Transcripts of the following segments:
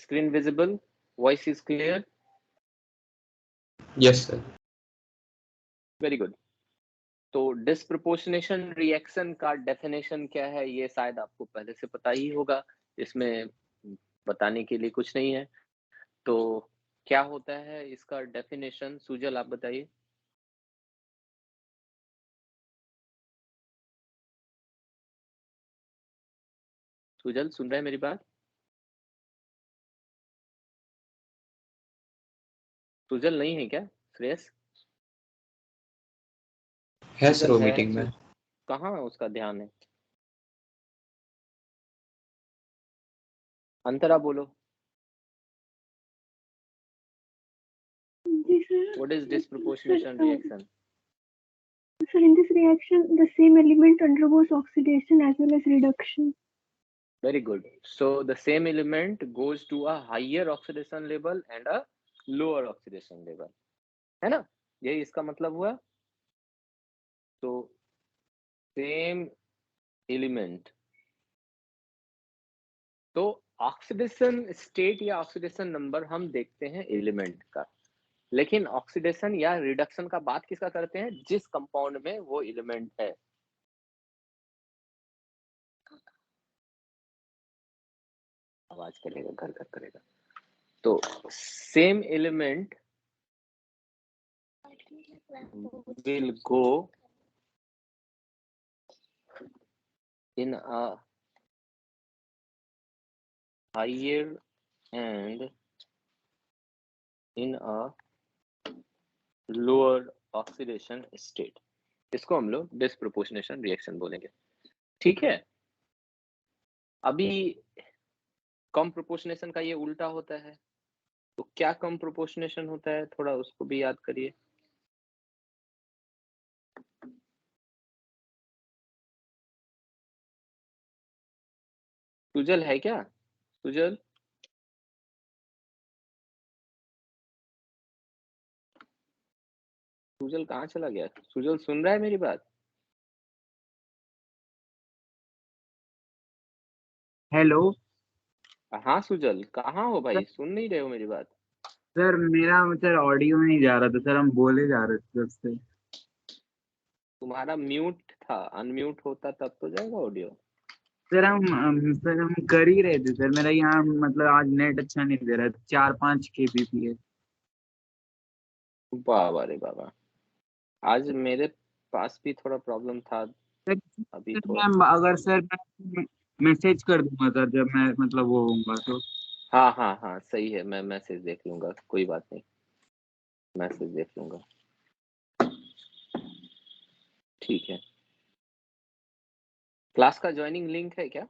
screen visible? Voice is clear? Yes, sir. Very good. तो disproportionation reaction का definition क्या है ये शायद आपको पहले से पता ही होगा, इसमें बताने के लिए कुछ नहीं है। तो क्या होता है इसका डेफिनेशन? सुजल आप बताइए। सुजल सुन रहे हैं मेरी बात? सुजल नहीं है क्या? श्रेयस है सर, सुजल वो है? मीटिंग में। कहाँ उसका ध्यान है? अंतरा बोलो। Yes, sir. What is disproportionation reaction? Sir, in this reaction, the same element undergoes oxidation as well as reduction. Very good. So the same element goes to a higher oxidation level and a lower oxidation level, है ना? यही इसका मतलब हुआ। तो same element, तो oxidation state या oxidation number हम देखते हैं एलिमेंट का, लेकिन ऑक्सीडेशन या रिडक्शन का बात किसका करते हैं? जिस कंपाउंड में वो एलिमेंट है। आवाज करेगा, घर घर करेगा। तो same element will go in a higher and in a lower oxidation state। इसको हम लोग डिस्प्रोपोर्शनेशन रिएक्शन बोलेंगे, ठीक है? अभी कम प्रोपोर्शनेशन का ये उल्टा होता है, तो क्या कम प्रोपोर्शनेशन होता है? थोड़ा उसको भी याद करिए। सुजल है क्या? सुजल सुजल कहाँ चला गया? सुजल सुन रहा है मेरी बात? हेलो हाँ सुजल, कहाँ हो भाई? सुन नहीं रहे हो मेरी बात? सर, मेरा सर ऑडियो नहीं जा रहा था सर, हम बोले जा रहे थे जब से। तुम्हारा म्यूट था, अनम्यूट होता तब तो जाएगा ऑडियो। सर हम कर ही रहे थे सर, मेरा यहाँ मतलब आज नेट अच्छा नहीं दे रहा है, 4-5 kbps है। बाबा रे बाबा, आज मेरे पास भी थोड़ा प्रॉब्लम था अभी सर थोड़ा। मैं अगर सर मैं मैसेज कर दूंगा सर, जब मैं मतलब वो होऊंगा तो। हाँ हाँ हाँ सही है, मैं मैसेज देख लूंगा, कोई बात नहीं, मैसेज देख लूंगा, ठीक है। क्लास का ज्वाइनिंग लिंक है क्या?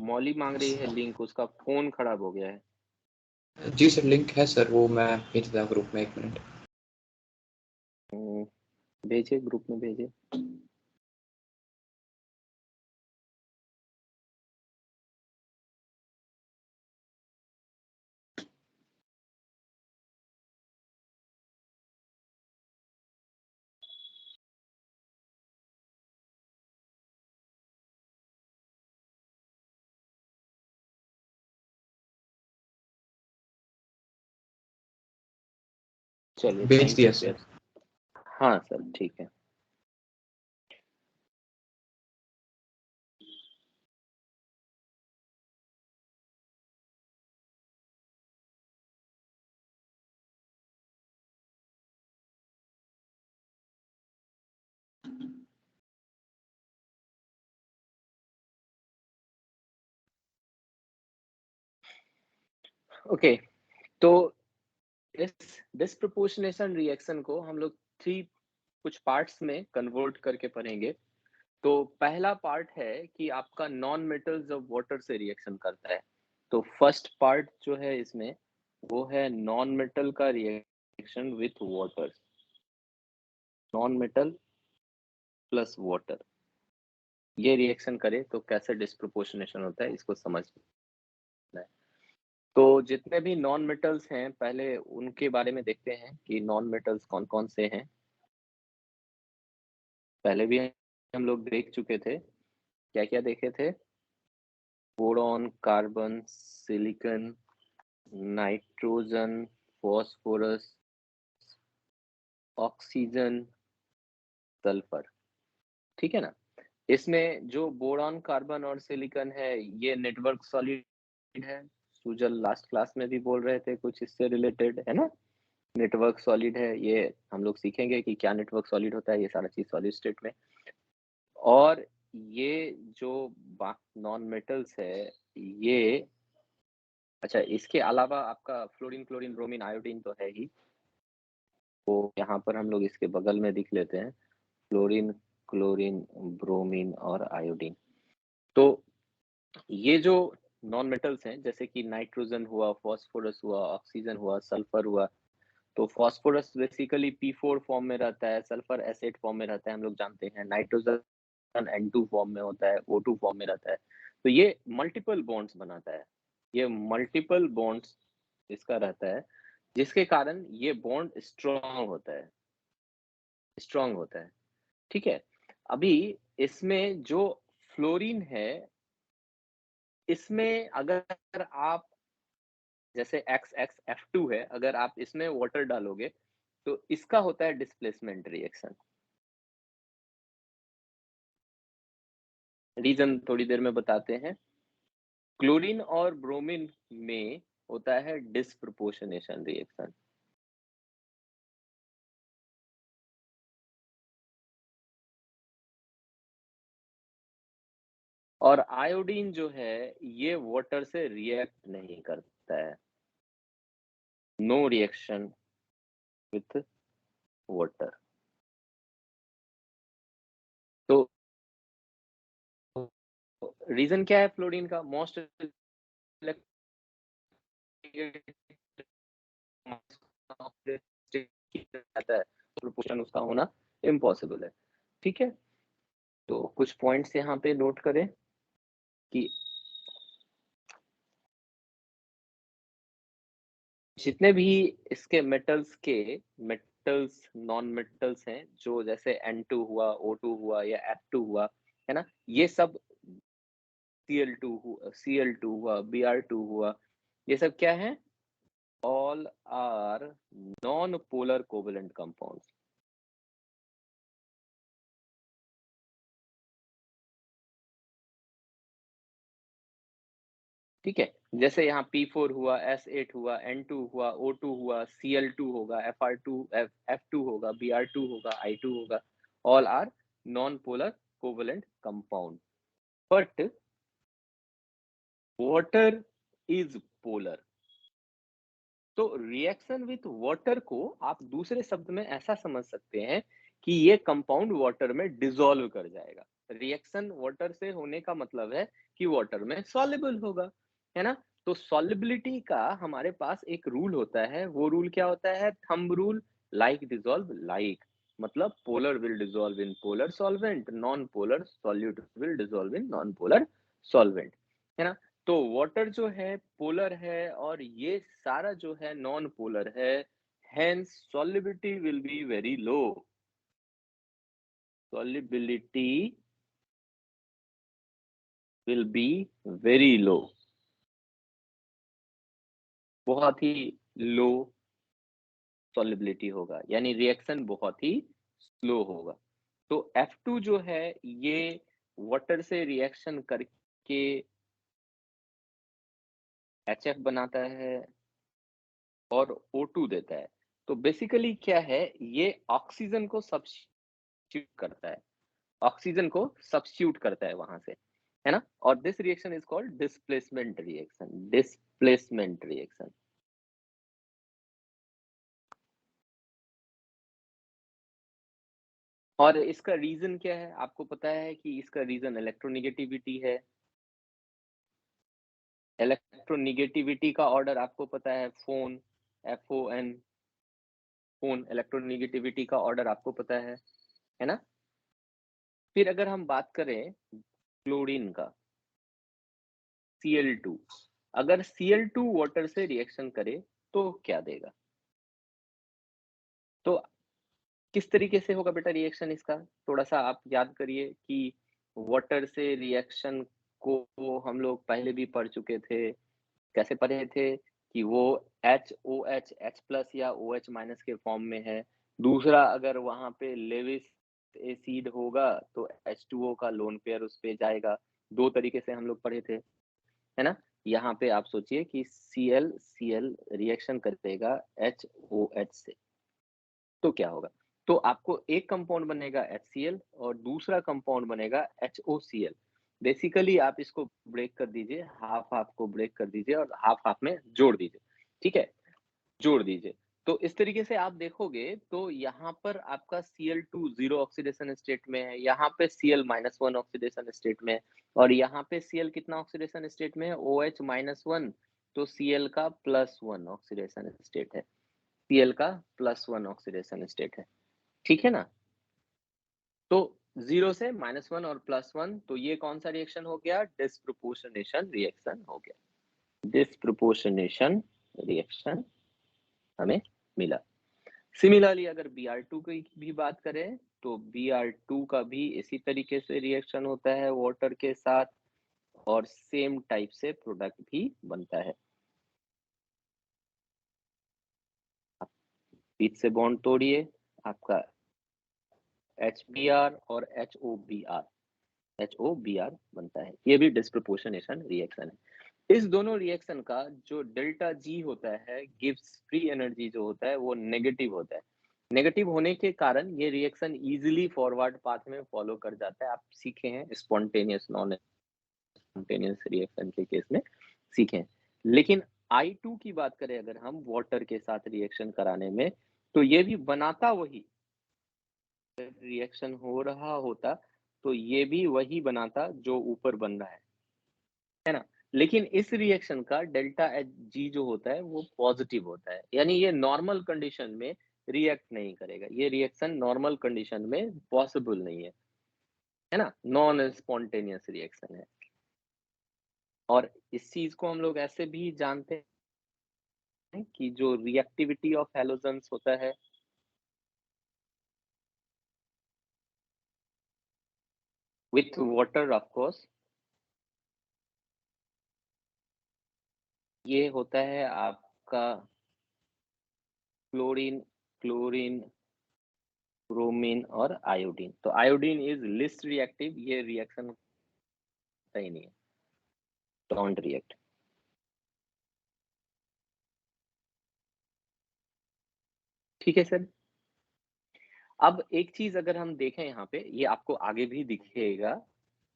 मौली मांग रही है लिंक, उसका फोन खराब हो गया है। जी सर, लिंक है सर, वो मैं भेजता हूँ ग्रुप में, 1 मिनट। भेजे, ग्रुप में भेजे। चलिए, भेज थैंक दिया यू सर। सर। हाँ सर, ठीक है। ओके, तो इस डिस्प्रपोर्शनेशन रिएक्शन को हम लोग 3 कुछ पार्ट्स में कन्वर्ट करके पढ़ेंगे। तो पहला पार्ट है कि आपका नॉन मेटल जब वाटर से रिएक्शन करता है, तो फर्स्ट पार्ट जो है इसमें वो है नॉन मेटल का reaction with water. Non metal plus water ये रिएक्शन करे तो कैसे डिस्प्रपोर्शनेशन होता है, इसको समझना है। तो जितने भी नॉन मेटल्स हैं पहले उनके बारे में देखते हैं कि नॉन मेटल्स कौन कौन से हैं। पहले भी हम लोग देख चुके थे, क्या क्या देखे थे? Boron, carbon, silicon, nitrogen, phosphorus, oxygen, sulphur. ठीक है ना? इसमें जो बोरॉन, कार्बन और सिलिकॉन है ये नेटवर्क सॉलिड है। सुजल लास्ट क्लास में भी बोल रहे थे कुछ इससे रिलेटेड, है ना? नेटवर्क सॉलिड है, ये हम लोग सीखेंगे कि क्या नेटवर्क सॉलिड होता है, ये सारा चीज सॉलिड स्टेट में। और ये जो नॉन मेटल्स है ये, अच्छा इसके अलावा आपका फ्लोरीन, क्लोरीन, ब्रोमीन, आयोडीन तो है ही, तो यहाँ पर हम लोग इसके बगल में दिख लेते हैं फ्लोरीन, क्लोरीन, ब्रोमीन और आयोडीन। तो ये जो नॉन मेटल्स हैं जैसे कि नाइट्रोजन हुआ, फॉस्फोरस हुआ, ऑक्सीजन हुआ, सल्फर हुआ। तो फॉस्फोरस बेसिकली P4 फॉर्म में रहता है, सल्फर एसिड फॉर्म में रहता है, हम लोग जानते हैं। नाइट्रोजन N2 फॉर्म में होता है, O2 फॉर्म में रहता है। तो ये मल्टीपल बॉन्ड्स बनाता है, ये मल्टीपल बॉन्ड्स इसका रहता है, जिसके कारण ये बॉन्ड स्ट्रॉन्ग होता है, स्ट्रॉन्ग होता है। ठीक है, अभी इसमें जो फ्लोरीन है, इसमें अगर आप जैसे XX F2 है, अगर आप इसमें वाटर डालोगे तो इसका होता है डिस्प्लेसमेंट रिएक्शन। रीजन थोड़ी देर में बताते हैं। क्लोरीन और ब्रोमीन में होता है डिस्प्रपोर्शनेशन रिएक्शन। और आयोडीन जो है ये वाटर से रिएक्ट नहीं करता है, नो रिएक्शन विथ वाटर। तो रीजन क्या है फ्लोरीन का? मोस्ट प्रोपोर्शन उसका होना इम्पॉसिबल है। ठीक है, तो कुछ पॉइंट्स यहाँ पे नोट करें कि जितने भी इसके मेटल्स नॉन मेटल्स हैं, जो जैसे N2 हुआ, O2 हुआ या F2 हुआ, है ना, ये सब Cl2 हुआ, Br2 हुआ, ये सब क्या है? All are non polar covalent compounds. ठीक है, जैसे यहाँ P4 हुआ, S8 हुआ, N2 हुआ, O2 हुआ, Cl2 होगा, F2 होगा, Br2 होगा, I2 होगा, all are non polar covalent compound. But water is polar. तो रिएक्शन विथ वाटर को आप दूसरे शब्द में ऐसा समझ सकते हैं कि ये कंपाउंड वाटर में डिसॉल्व कर जाएगा। रिएक्शन वाटर से होने का मतलब है कि वाटर में सॉल्युबल होगा, है ना? तो सॉल्युबिलिटी का हमारे पास एक रूल होता है, वो रूल क्या होता है? Thumb rule, like dissolve like. मतलब polar will dissolve in polar solvent, non polar solute will dissolve in non polar solvent, है ना? तो वाटर जो है पोलर है और ये सारा जो है नॉन पोलर है, hence solubility will be very low, solubility will be very low, बहुत ही लो solubility होगा, यानी रिएक्शन बहुत ही स्लो होगा। तो F2 जो है ये वाटर से रिएक्शन करके HF बनाता है और O2 देता है। तो बेसिकली क्या है, ये ऑक्सीजन को सब्स्टिट्यूट करता है, ऑक्सीजन को सब्स्टिट्यूट करता है वहां से, है ना? और this reaction is called displacement reaction, displacement reaction. और इसका रीजन क्या है? आपको पता है कि इसका रीजन इलेक्ट्रोनिगेटिविटी है। इलेक्ट्रोनिगेटिविटी का ऑर्डर आपको पता है, फोन, FON, फोन इलेक्ट्रोनिगेटिविटी का ऑर्डर आपको पता है ना? फिर अगर हम बात करें क्लोरीन का, Cl2, अगर Cl2 वाटर से रिएक्शन करे तो क्या देगा? तो किस तरीके से होगा बेटा रिएक्शन इसका? थोड़ा-सा आप याद करिए कि वाटर से रिएक्शन को हम लोग पहले भी पढ़ चुके थे। कैसे पढ़े थे कि वो HOH H+ या OH- के फॉर्म में है। दूसरा अगर वहाँ पे लेविस एसिड होगा तो H2O का लोन पेयर उस पे जाएगा। 2 तरीके से हम लोग पढ़े थे, है ना? यहाँ पे आप सोचिए कि Cl रिएक्शन करेगा HOH से, तो क्या होगा? तो आपको एक कंपाउंड बनेगा HCl और दूसरा कंपाउंड बनेगा HOCl। बेसिकली आप इसको ब्रेक कर दीजिए, हाफ-हाफ को ब्रेक कर दीजिए और हाफ-हाफ में जोड़ दीजिए, ठीक है? जोड़ दीजिए। तो इस तरीके से आप देखोगे तो यहाँ पर आपका Cl2 0 ऑक्सीडेशन स्टेट में है, यहाँ पे Cl-1 ऑक्सीडेशन स्टेट में है और यहाँ पे Cl कितना ऑक्सीडेशन स्टेट में है? OH-1 तो Cl का +1 ऑक्सीडेशन स्टेट है। Cl का +1 ऑक्सीडेशन स्टेट है, ठीक है ना? तो 0 से -1 और +1 तो ये कौन-सा रिएक्शन हो गया? डिस्प्रोपोर्शनेशन रिएक्शन हो गया। डिस्प्रोपोर्शनेशन रिएक्शन हमें मिला। सिमिलरली अगर Br2 की भी बात करें तो Br2 का भी इसी तरीके से रिएक्शन होता है वाटर के साथ और सेम टाइप से प्रोडक्ट भी बनता है। बीच से बॉन्ड तोड़िए, आपका HBr और HOBr बनता है। ये भी डिस्प्रोपोर्शनेशन रिएक्शन है। इस दोनों रिएक्शन का जो डेल्टा G होता है, गिव्स फ्री एनर्जी जो होता है वो नेगेटिव होता है। नेगेटिव होने के कारण ये रिएक्शन इजीली फॉरवर्ड पाथ में फॉलो कर जाता है। आप सीखे हैं स्पॉन्टेनियस नॉन स्पॉन्टेनियस रिएक्शन के केस में सीखे हैं। लेकिन I2 की बात करें अगर हम वाटर के साथ रिएक्शन कराने में तो ये भी बनाता वही रिएक्शन हो रहा होता तो ये भी वही बनाता जो ऊपर बन रहा है ना? लेकिन इस रिएक्शन का डेल्टा एच जी जो होता है वो पॉजिटिव होता है, यानी ये नॉर्मल कंडीशन में रिएक्ट नहीं करेगा। ये रिएक्शन नॉर्मल कंडीशन में पॉसिबल नहीं है ना? नॉन स्पॉन्टेनियस रिएक्शन है। और इस चीज को हम लोग ऐसे भी जानते हैं कि जो रिएक्टिविटी ऑफ हैलोजेंस होता है विथ वाटर ऑफ कोर्स, ये होता है आपका क्लोरीन, क्लोरीन, ब्रोमीन और आयोडीन। तो आयोडीन इज लिस्ट रिएक्टिव, ये रिएक्शन होता ही नहीं है, डोंट रिएक्ट। ठीक है सर। अब एक चीज अगर हम देखें यहाँ पे, ये आपको आगे भी दिखेगा,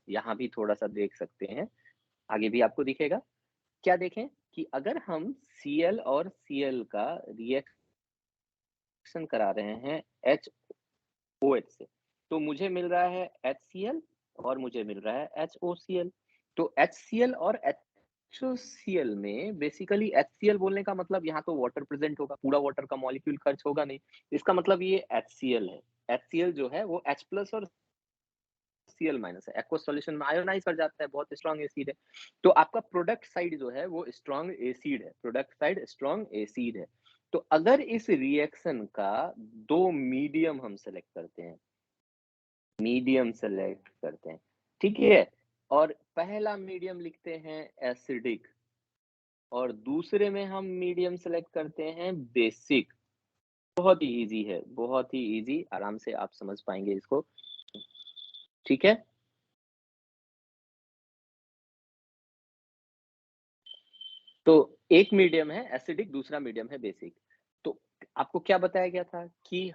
यहाँ भी थोड़ा सा देख सकते हैं, आगे भी आपको दिखेगा। क्या देखें कि अगर हम Cl और Cl का रिएक्शन करा रहे हैं HOH से, तो मुझे मिल रहा है HCl और मुझे मिल रहा है HOCl। तो HCl और HOCl में बेसिकली HCl बोलने का मतलब यहाँ तो वाटर प्रेजेंट होगा, पूरा वाटर का मॉलिक्यूल खर्च होगा नहीं, इसका मतलब ये HCl है। HCl जो है वो H+ और Cl- है, एक्वस सॉल्यूशन में आयोनाइज कर जाता है, बहुत स्ट्रॉन्ग एसिड है। तो आपका प्रोडक्ट साइड जो है वो स्ट्रॉन्ग एसिड है, प्रोडक्ट साइड स्ट्रॉन्ग एसिड है। तो अगर इस रिएक्शन का 2 मीडियम हम सेलेक्ट करते हैं, मीडियम सेलेक्ट करते हैं, ठीक है, और पहला मीडियम लिखते हैं एसिडिक और दूसरे में हम मीडियम सेलेक्ट करते हैं बेसिक। बहुत ही इजी है, बहुत ही इजी, आराम से आप समझ पाएंगे इसको, ठीक है। तो एक मीडियम है एसिडिक, दूसरा मीडियम है बेसिक। तो आपको क्या बताया गया था कि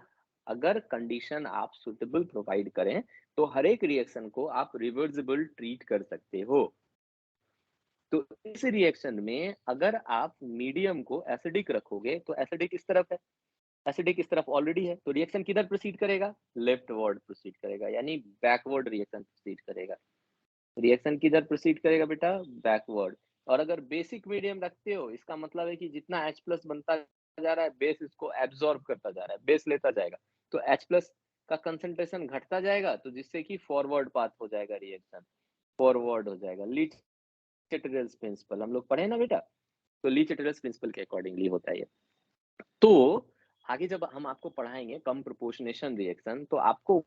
अगर कंडीशन आप सुटेबल प्रोवाइड करें तो हर एक रिएक्शन को आप रिवर्सिबल ट्रीट कर सकते हो। तो इस रिएक्शन में अगर आप मीडियम को एसिडिक रखोगे तो एसिडिक इस तरफ है, एसिडिक इस तरफ ऑलरेडी है, तो रिएक्शन किधर प्रोसीड करेगा? लेफ्टवर्ड प्रोसीड करेगा, यानी बैकवर्ड रिएक्शन प्रोसीड करेगा। रिएक्शन किधर प्रोसीड करेगा बेटा? बैकवर्ड। और अगर बेसिक मीडियम रखते हो इसका मतलब है कि जितना H+ बनता जा रहा है बेस इसको एब्जॉर्ब करता जा रहा है, बेस लेता जाएगा, तो H+ का कंसंट्रेशन घटता जाएगा, तो जिससे कि फॉरवर्ड पाथ हो जाएगा, रिएक्शन फॉरवर्ड हो जाएगा। चेटरल्स प्रिंसिपल हम लोग पढ़े ना बेटा, तो ली चेटरल्स प्रिंसिपल के अकॉर्डिंगली होता है ये। तो आगे जब हम आपको पढ़ाएंगे कम प्रोपोर्शनेशन रिएक्शन, तो आपको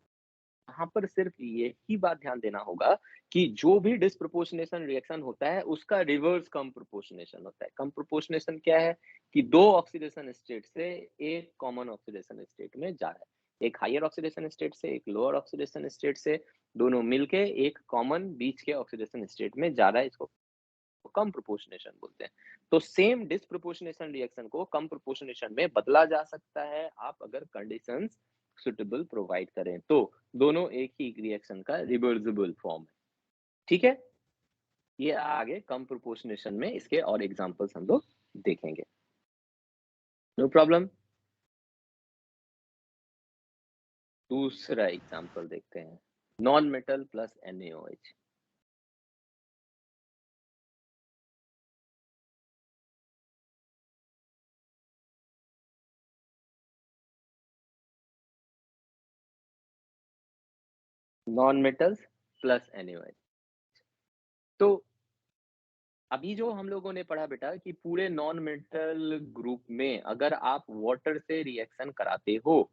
यहाँ पर सिर्फ ये ही बात ध्यान देना होगा कि जो भी डिस्प्रोपोर्शनेशन रिएक्शन होता है उसका रिवर्स कम प्रोपोर्शनेशन होता है। कम प्रोपोर्शनेशन क्या है कि दो ऑक्सीडेशन स्टेट से एक कॉमन ऑक्सीडेशन स्टेट में जा रहा है, एक हायर ऑक्सीडेशन स्टेट से एक लोअर ऑक्सीडेशन स्टेट से, दोनों मिलके एक कॉमन बीच के ऑक्सीडेशन स्टेट में जा रहा है, इसको कम प्रोपोर्शनेशन बोलते हैं। तो सेम डिस्प्रोपोर्शनेशन रिएक्शन को कम प्रोपोर्शनेशन में बदला जा सकता है आप अगर कंडीशंस सुटेबल प्रोवाइड करें तो। दोनों एक ही रिएक्शन का रिवर्सिबल फॉर्म है, ठीक है। ये आगे कम प्रोपोर्शनेशन में इसके और एग्जांपल्स हम लोग देखेंगे, नो प्रॉब्लम। दूसरा एग्जांपल देखते हैं, non metal plus NaOH। Non metals plus NaOH। तो अभी जो हम लोगों ने पढ़ा बेटा कि पूरे नॉन मेटल ग्रुप में अगर आप वाटर से रिएक्शन कराते हो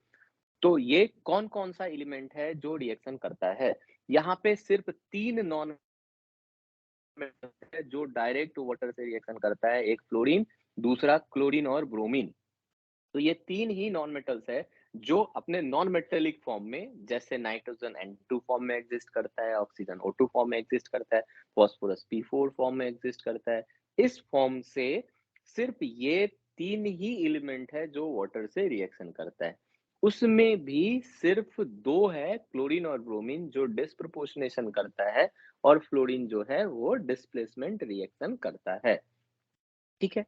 तो ये कौन कौन सा एलिमेंट है जो रिएक्शन करता है। यहाँ पे सिर्फ 3 नॉन मेटल है जो डायरेक्ट वाटर से रिएक्शन करता है, एक फ्लोरीन, दूसरा क्लोरीन और ब्रोमीन। तो ये 3 ही नॉन मेटल्स है जो अपने नॉन मेटेलिक फॉर्म में, जैसे नाइट्रोजन N2 फॉर्म में एग्जिस्ट करता है, ऑक्सीजन O2 फॉर्म में एग्जिस्ट करता है, फास्फोरस P4 फॉर्म में एग्जिस्ट करता है। इस फॉर्म से सिर्फ ये 3 ही एलिमेंट है जो वाटर से रिएक्शन करता है। उसमें भी सिर्फ 2 है, क्लोरीन और ब्रोमीन, जो डिस्प्रोपोर्शनेशन करता है, और फ्लोरीन जो है वो डिस्प्लेसमेंट रिएक्शन करता है, ठीक है।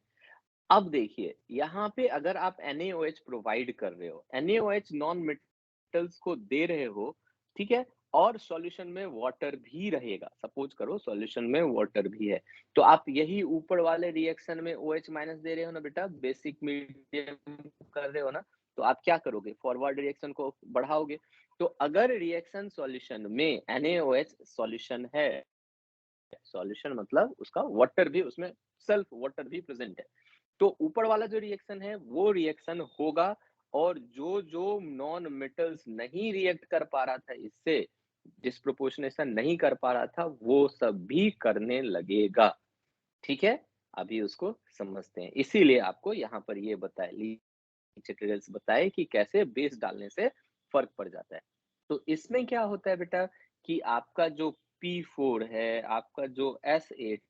अब देखिए यहाँ पे अगर आप NaOH प्रोवाइड कर रहे हो, NaOH नॉन मेटल्स को दे रहे हो, ठीक है, और सॉल्यूशन में वाटर भी रहेगा, सपोज करो सॉल्यूशन में वाटर भी है, तो आप यही ऊपर वाले रिएक्शन में OH माइनस दे रहे हो ना बेटा, बेसिक मीडियम कर रहे हो ना, तो आप क्या करोगे, फॉरवर्ड रिएक्शन को बढ़ाओगे। तो अगर रिएक्शन सॉल्यूशन में NaOH सॉल्यूशन है, सॉल्यूशन मतलब उसका वाटर भी, उसमें सेल्फ वाटर भी प्रेजेंट है, तो ऊपर वाला जो रिएक्शन है वो रिएक्शन होगा, और जो जो नॉन मेटल्स नहीं रिएक्ट कर पा रहा था, इससे डिस्प्रोपोर्शनेशन नहीं कर पा रहा था, वो सब भी करने लगेगा, ठीक है। अभी उसको समझते हैं, इसीलिए आपको यहाँ पर ये बताए, ट्यूटोरियल्स बताए कि कैसे बेस डालने से फर्क पड़ जाता है। तो इसमें क्या होता है बेटा कि आपका जो P4 है, आपका जो S8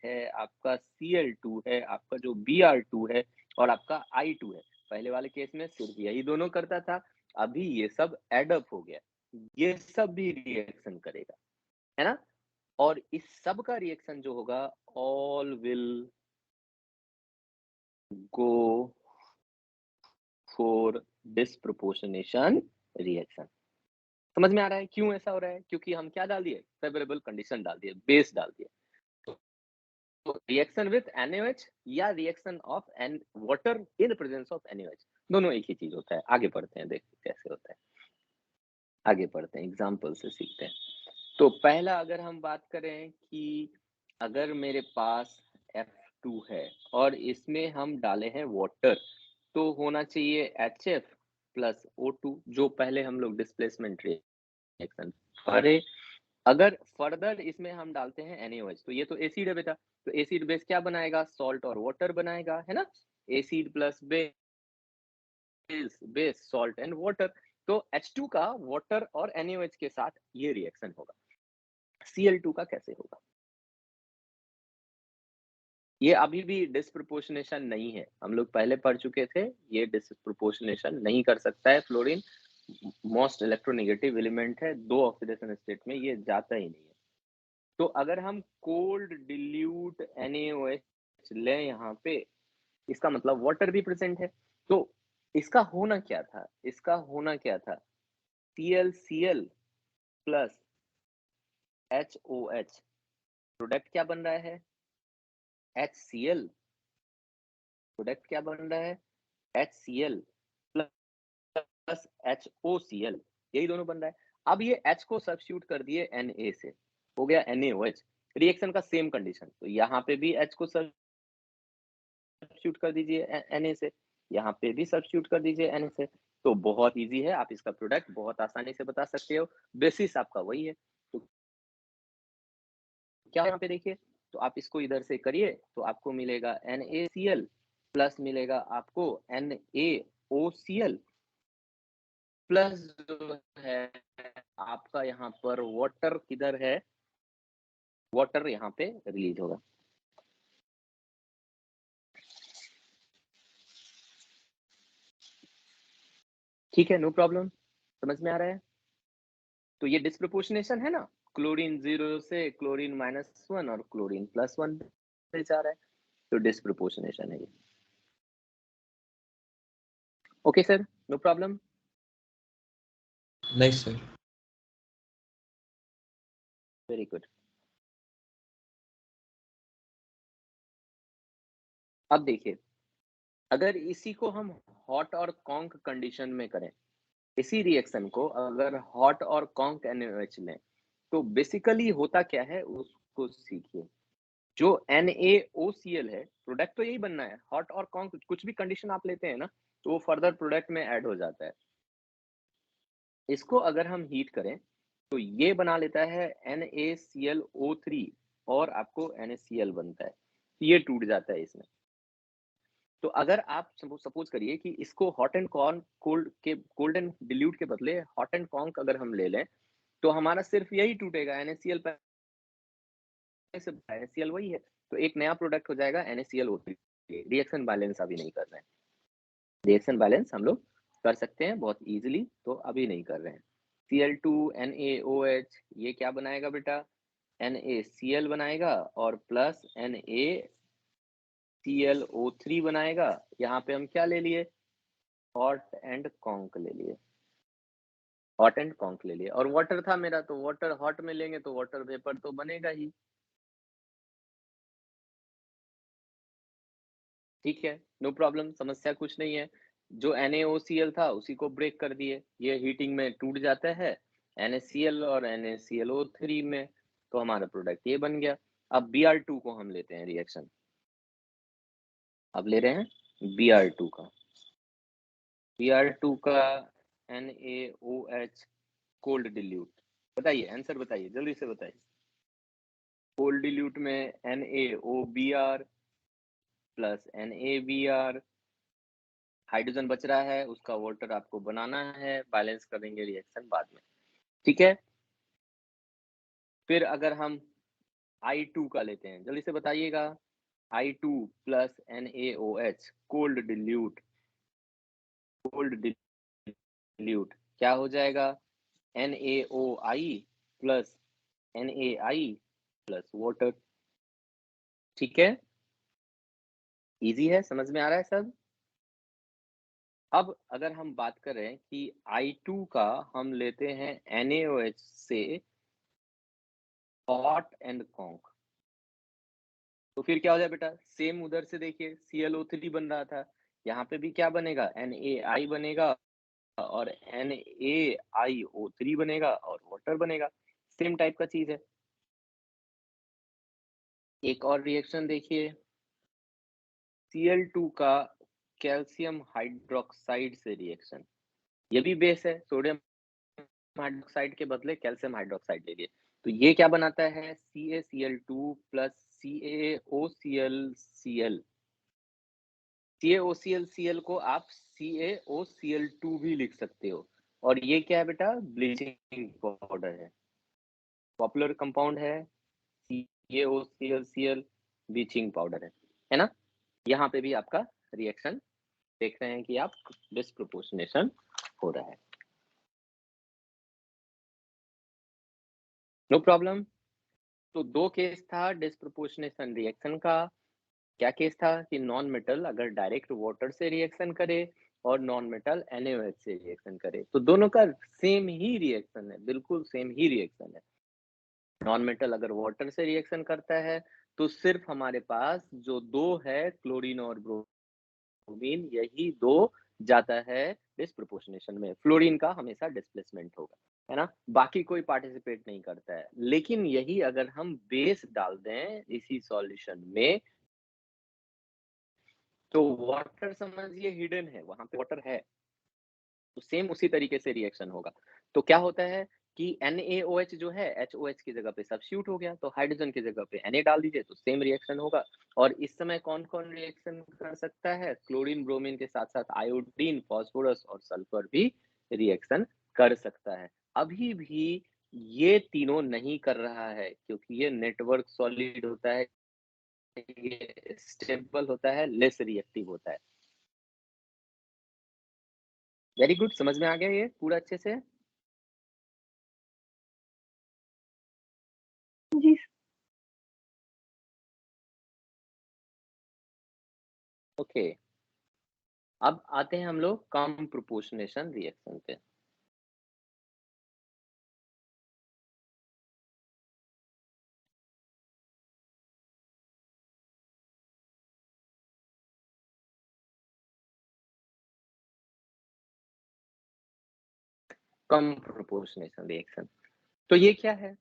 है, आपका Cl2 है, आपका जो Br2 है, और आपका I2 है। पहले वाले केस में सिर्फ यही दोनों करता था, अभी ये सब एडअप हो गया, ये सब भी रिएक्शन करेगा, है ना। और इस सब का रिएक्शन जो होगा, all will go for disproportionation reaction. समझ में आ रहा है क्यों ऐसा हो रहा है, क्योंकि हम क्या डाल दिए, फेवरेबल कंडीशन डाल दिए, बेस डाल दिए। तो रिएक्शन विथ NaOH या reaction of water in presence of NaOH, दोनों एक ही चीज होता है। आगे पढ़ते हैं, देखते कैसे होता है, आगे पढ़ते हैं, एग्जांपल से सीखते हैं। तो पहला अगर हम बात करें कि अगर मेरे पास F2 है और इसमें हम डाले हैं वाटर, तो होना चाहिए HF प्लस O2, जो पहले हम लोग डिस्प्लेसमेंट रिएक्शन अरे अगर फर्दर इसमें हम डालते हैं NaOH, तो ये तो एसिड है बेटा, तो एसिड बेस क्या बनाएगा, सॉल्ट और वाटर बनाएगा, है ना। Acid plus base, base salt and water, तो H2 का वाटर और NaOH के साथ ये रिएक्शन होगा। Cl2 का कैसे होगा, ये अभी भी डिस्प्रोपोर्शनेशन नहीं है, हम लोग पहले पढ़ चुके थे, ये डिस्प्रोपोर्शनेशन नहीं कर सकता है। फ्लोरीन मोस्ट इलेक्ट्रोनेगेटिव एलिमेंट है, 2 ऑक्सीडेशन स्टेट में ये जाता ही नहीं है। तो अगर हम कोल्ड डिल्यूट NaOH लें यहाँ पे, इसका मतलब वाटर भी प्रेजेंट है, तो इसका होना क्या था, इसका होना क्या था, ClCl प्लस HOH, प्रोडक्ट क्या बन रहा है, HCl, प्रोडक्ट क्या बन रहा है, HCl प्लस HOCl, यही दोनों बन रहा है। अब ये H को सब्स्टिट्यूट कर दिए Na से, हो गया NaOH। रिएक्शन का सेम कंडीशन, तो यहाँ पे भी H को सब्स्टिट्यूट कर दीजिए Na से, यहाँ पे भी सब्स्टिट्यूट कर दीजिए Na से, तो बहुत इजी है, आप इसका प्रोडक्ट बहुत आसानी से बता सकते हो, बेसिस आपका वही है। तो क्या यहाँ पे देखिए, तो आप इसको इधर से करिए तो आपको मिलेगा NaCl प्लस मिलेगा आपको NaOCl प्लस जो है आपका यहाँ पर वाटर किधर है, वाटर यहाँ पे रिलीज होगा। ठीक है, नो प्रॉब्लम, समझ में आ रहा है। तो ये डिस्प्रोपोर्शनेशन है ना, क्लोरीन 0 से क्लोरीन -1 और क्लोरीन +1 पे जा रहा है, तो डिस्प्रोपोर्शनेशन है ये। Okay sir, no problem. नहीं सर। Very good. अब देखिए, अगर इसी को हम हॉट और कॉन्क कंडीशन में करें, इसी रिएक्शन को अगर हॉट और कॉन्क NaOH लें, तो बेसिकली होता क्या है उसको सीखिए। जो NaOCl है, प्रोडक्ट तो यही बनना है, हॉट और कॉन्क कुछ भी कंडीशन आप लेते हैं ना, तो वो फर्दर प्रोडक्ट में ऐड हो जाता है। इसको अगर हम हीट करें तो ये बना लेता है NaClO3 और आपको NaCl बनता है, ये टूट जाता है इसमें। तो अगर आप सपोज करिए कि इसको hot and cold and dilute के बदले हॉट एंड कॉन्क अगर हम ले लें, तो हमारा सिर्फ यही टूटेगा, NaCl से NaCl वही है, तो एक नया प्रोडक्ट हो जाएगा NaClO3। रिएक्शन बैलेंस अभी नहीं कर रहे हैं, रिएक्शन बैलेंस हम लोग कर सकते हैं बहुत इजीली, तो अभी नहीं कर रहे हैं। Cl2 NaOH ये क्या बनाएगा बेटा, NaCl बनाएगा और प्लस NaClO3 बनाएगा। यहाँ पे हम क्या ले लिए, हॉट एंड कॉन्क ले लिए, हॉट एंड कॉन्क ले लिए, और वाटर था मेरा, तो वाटर हॉट में लेंगे तो वाटर वेपर तो बनेगा ही। ठीक है, नो प्रॉब्लम, समस्या कुछ नहीं है। जो NaOCl था उसी को ब्रेक कर दिए, ये हीटिंग में टूट जाता है NaCl और NaClO3 में, तो हमारा प्रोडक्ट ये बन गया। अब Br2 को हम लेते हैं रिएक्शन, अब ले रहे हैं Br2 का, Br2 का NaOH कोल्ड डिल्यूट, बताइए आंसर बताइए, जल्दी से बताइए। कोल्ड डिल्यूट में NaOBr प्लस NaBr, हाइड्रोजन बच रहा है, उसका वाटर आपको बनाना है, बैलेंस करेंगे रिएक्शन बाद में। ठीक है, फिर अगर हम I2 का लेते हैं, जल्दी से बताइएगा, I2 plus NaOH cold dilute, cold dilute क्या हो जाएगा, NaOI plus NaI plus water. ठीक है, इजी है, समझ में आ रहा है सब। अब अगर हम बात करें कि I2 का हम लेते हैं NaOH से हॉट एंड कॉन्क, तो फिर क्या हो जाए बेटा, सेम उधर से देखिए ClO3 बन रहा था, यहाँ पे भी क्या बनेगा, NaI बनेगा और NaIO3 बनेगा और वाटर बनेगा, सेम टाइप का चीज है। एक और रिएक्शन देखिए, Cl2 का कैल्शियम हाइड्रोक्साइड से रिएक्शन, ये भी बेस है, सोडियम हाइड्रोक्साइड के बदले कैल्शियम हाइड्रोक्साइड ले लिए, तो ये क्या बनाता है, CaCl2 प्लस CaOClCl, CaOClCl को आप CaOCl2 भी लिख सकते हो, और ये क्या है बेटा, ब्लीचिंग पाउडर है, पॉपुलर कंपाउंड है CaOClCl, ब्लीचिंग पाउडर है ना। यहाँ पे भी आपका रिएक्शन देख रहे हैं कि आप डिस्प्रोपोर्शनेशन हो रहा है, नो प्रॉब्लम। तो दो केस था डिस्प्रोपोर्शनेशन रिएक्शन का। क्या केस था कि नॉन मेटल अगर डायरेक्ट वाटर से रिएक्शन करे और नॉन मेटल NaOH से रिएक्शन करे, तो दोनों का सेम ही रिएक्शन है, बिल्कुल सेम ही रिएक्शन है। नॉन मेटल अगर वाटर से रिएक्शन करता है तो सिर्फ हमारे पास जो दो है, क्लोरीन और ब्रोमीन, यही दो जाता है डिस्प्रोपोर्शनेशन में, फ्लोरीन का हमेशा डिस्प्लेसमेंट होगा। है ना, बाकी कोई पार्टिसिपेट नहीं करता है। लेकिन यही अगर हम बेस डाल दें इसी सॉल्यूशन में, तो वाटर समझिए हिडन है, वहां पे वाटर है, तो सेम उसी तरीके से रिएक्शन होगा। तो क्या होता है कि NaOH जो है HOH की जगह पे सब्स्टिट्यूट हो गया, तो हाइड्रोजन की जगह पे Na डाल दीजिए तो सेम रिएक्शन होगा। और इस समय कौन कौन रिएक्शन कर सकता है? क्लोरीन ब्रोमीन के साथ साथ आयोडीन, फास्फोरस और सल्फर भी रिएक्शन कर सकता है। अभी भी ये तीनों नहीं कर रहा है क्योंकि ये नेटवर्क सॉलिड होता है, ये स्टेबल होता है, लेस रिएक्टिव होता है। वेरी गुड, समझ में आ गया ये पूरा अच्छे से? जी ओके, अब आते हैं हम लोग कम प्रोपोर्शनेशन रिएक्शन पे। कम प्रोपोर्शनेशन रिएक्शन, तो ये क्या है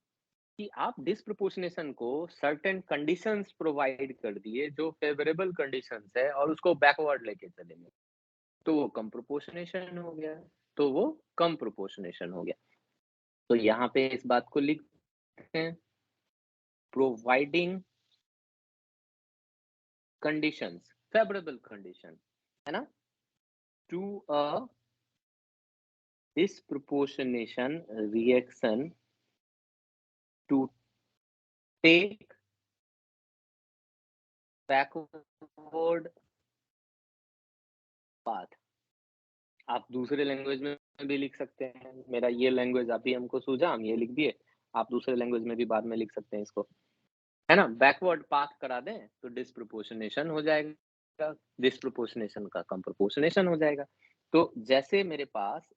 कि आप डिस्प्रोपोर्शनेशन को सर्टेन कंडीशंस प्रोवाइड कर दिए जो फेवरेबल कंडीशंस है और उसको बैकवर्ड लेके चलेंगे, तो वो कम प्रोपोर्शनेशन हो गया, तो वो कम प्रोपोर्शनेशन हो गया। तो यहाँ पे इस बात को लिखते हैं, प्रोवाइडिंग कंडीशंस, फेवरेबल कंडीशन, है ना, to a disproportionation reaction to take backward path। आप दूसरे लैंग्वेज में भी लिख सकते हैं, मेरा ये लैंग्वेज अभी हमको सूझा, हम ये लिख दिए, आप दूसरे लैंग्वेज में भी बाद में लिख सकते हैं इसको, है ना। बैकवर्ड पाथ करा दें तो डिस्प्रोपोर्शनेशन हो जाएगा, डिस्प्रोपोर्शनेशन का कम प्रोपोर्शनेशन हो जाएगा। तो जैसे मेरे पास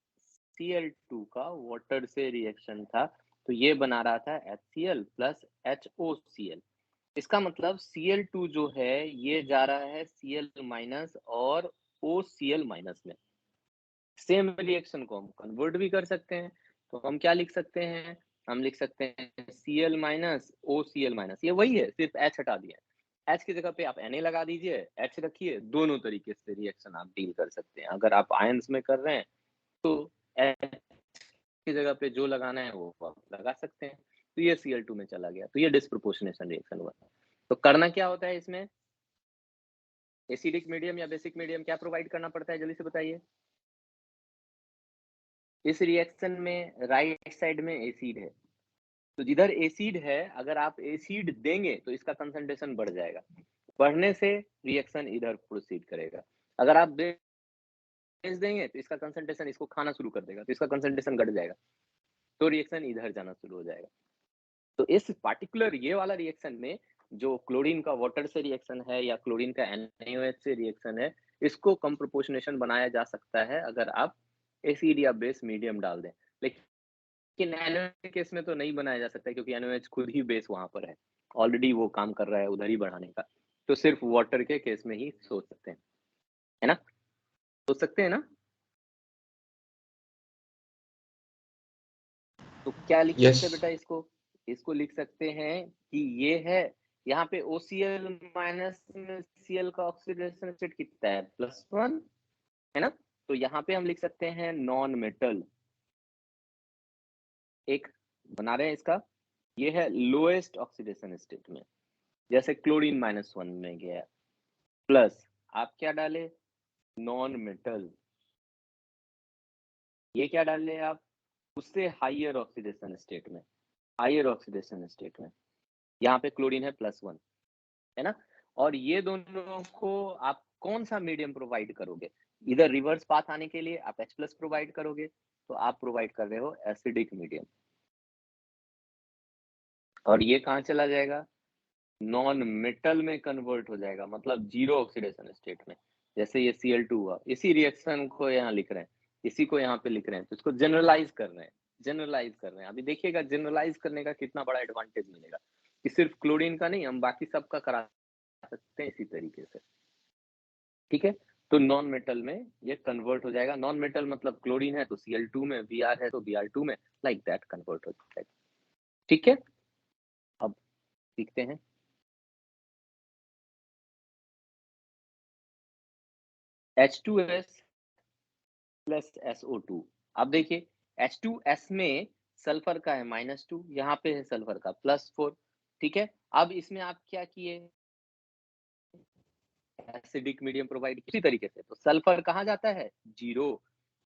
Cl2 का वाटर से रिएक्शन था, तो ये बना रहा था HCl प्लस HOCl। इसका मतलब Cl2 जो है ये जा रहा है Cl माइनस और OCl माइनस में। सेम रिएक्शन को हम कन्वर्ट भी कर सकते हैं, तो हम क्या लिख सकते हैं? हम लिख सकते हैं Cl माइनस OCl माइनस, ये वही है, सिर्फ H हटा दिया। H की जगह पे आप Na लगा दीजिए, H रखिए, दोनों तरीके से रिएक्शन आप डील कर सकते हैं। अगर आप आयंस में कर रहे हैं तो H की जगह पे जो लगाना है वो आप लगा सकते हैं। तो ये Cl2 में चला गया, तो ये डिस्प्रोपोर्शनेशन रिएक्शन हुआ। तो करना क्या होता है इसमें? एसिडिक मीडियम या बेसिक मीडियम क्या प्रोवाइड करना पड़ता है, जल्दी से बताइए। इस रिएक्शन में राइट साइड में एसिड है, तो जिधर एसिड है अगर आप एसिड देंगे तो इसका कंसंट्रेशन बढ़ जाएगा, बढ़ने से रिएक्शन इधर प्रोसीड करेगा। अगर आप बेस देंगे तो इसका कंसंट्रेशन इसको खाना शुरू कर देगा, तो इसका कंसंट्रेशन घट जाएगा, तो रिएक्शन इधर जाना शुरू हो जाएगा। तो इस पार्टिकुलर ये वाला रिएक्शन में जो क्लोरीन का वाटर से रिएक्शन है या क्लोरीन का NaOH से रिएक्शन है, इसको कम प्रोपोर्शनेशन बनाया जा सकता है अगर आप एसिड या बेस मीडियम डाल दें। लेकिन NaOH के केस में तो नहीं बनाया जा सकता क्योंकि NaOH खुद ही बेस वहां पर है, ऑलरेडी वो काम कर रहा है उधर ही बढ़ाने का। तो सिर्फ वाटर के केस में ही सोच सकते हैं, है ना, सोच सकते हैं ना। तो क्या लिख यस सकते हैं बेटा इसको? इसको लिख सकते हैं कि ये है, यहाँ पे OCl माइनस में Cl का ऑक्सीडेशन स्टेट कितना है? +1, है ना। तो यहाँ पे हम लिख सकते हैं नॉन मेटल, एक बना रहे हैं इसका, ये है लोएस्ट ऑक्सीडेशन स्टेट में, जैसे क्लोरीन -1 में गया, प्लस आप क्या डाले? Non metal. ये क्या डाले आप? उससे हाइयर ऑक्सीडेशन स्टेट में, हाइयर ऑक्सीडेशन स्टेट में यहाँ पे क्लोरीन है +1, है ना। और ये दोनों को आप कौन सा मीडियम प्रोवाइड करोगे? इधर रिवर्स पाथ आने के लिए आप H+ प्रोवाइड करोगे, तो आप प्रोवाइड कर रहे हो एसिडिक मीडियम, और ये कहाँ चला जाएगा? नॉन मेटल में कन्वर्ट हो जाएगा, मतलब जीरो ऑक्सीडेशन स्टेट में। जैसे ये Cl2 हुआ, इसी रिएक्शन को यहाँ लिख रहे हैं, इसी को यहाँ पे लिख रहे हैं, तो इसको जनरलाइज कर रहे हैं, जनरलाइज कर रहे हैं। अभी देखिएगा जनरलाइज करने का कितना बड़ा एडवांटेज मिलेगा कि सिर्फ क्लोरीन का नहीं, हम बाकी सब का करा सकते हैं इसी तरीके से, ठीक है। तो नॉन मेटल में ये कन्वर्ट हो जाएगा। नॉन मेटल मतलब क्लोरीन है तो Cl2 में, Br है तो Br2 में, लाइक दैट कन्वर्ट हो जाएगा। ठीक है, अब सीखते हैं। H2S plus SO2। अब देखिए H2S में सल्फर का है -2, यहाँ पे है सल्फर का +4। ठीक है, अब इसमें आप क्या किए, एसिडिक मीडियम प्रोवाइड किसी तरीके से, तो सल्फर कहाँ जाता है 0,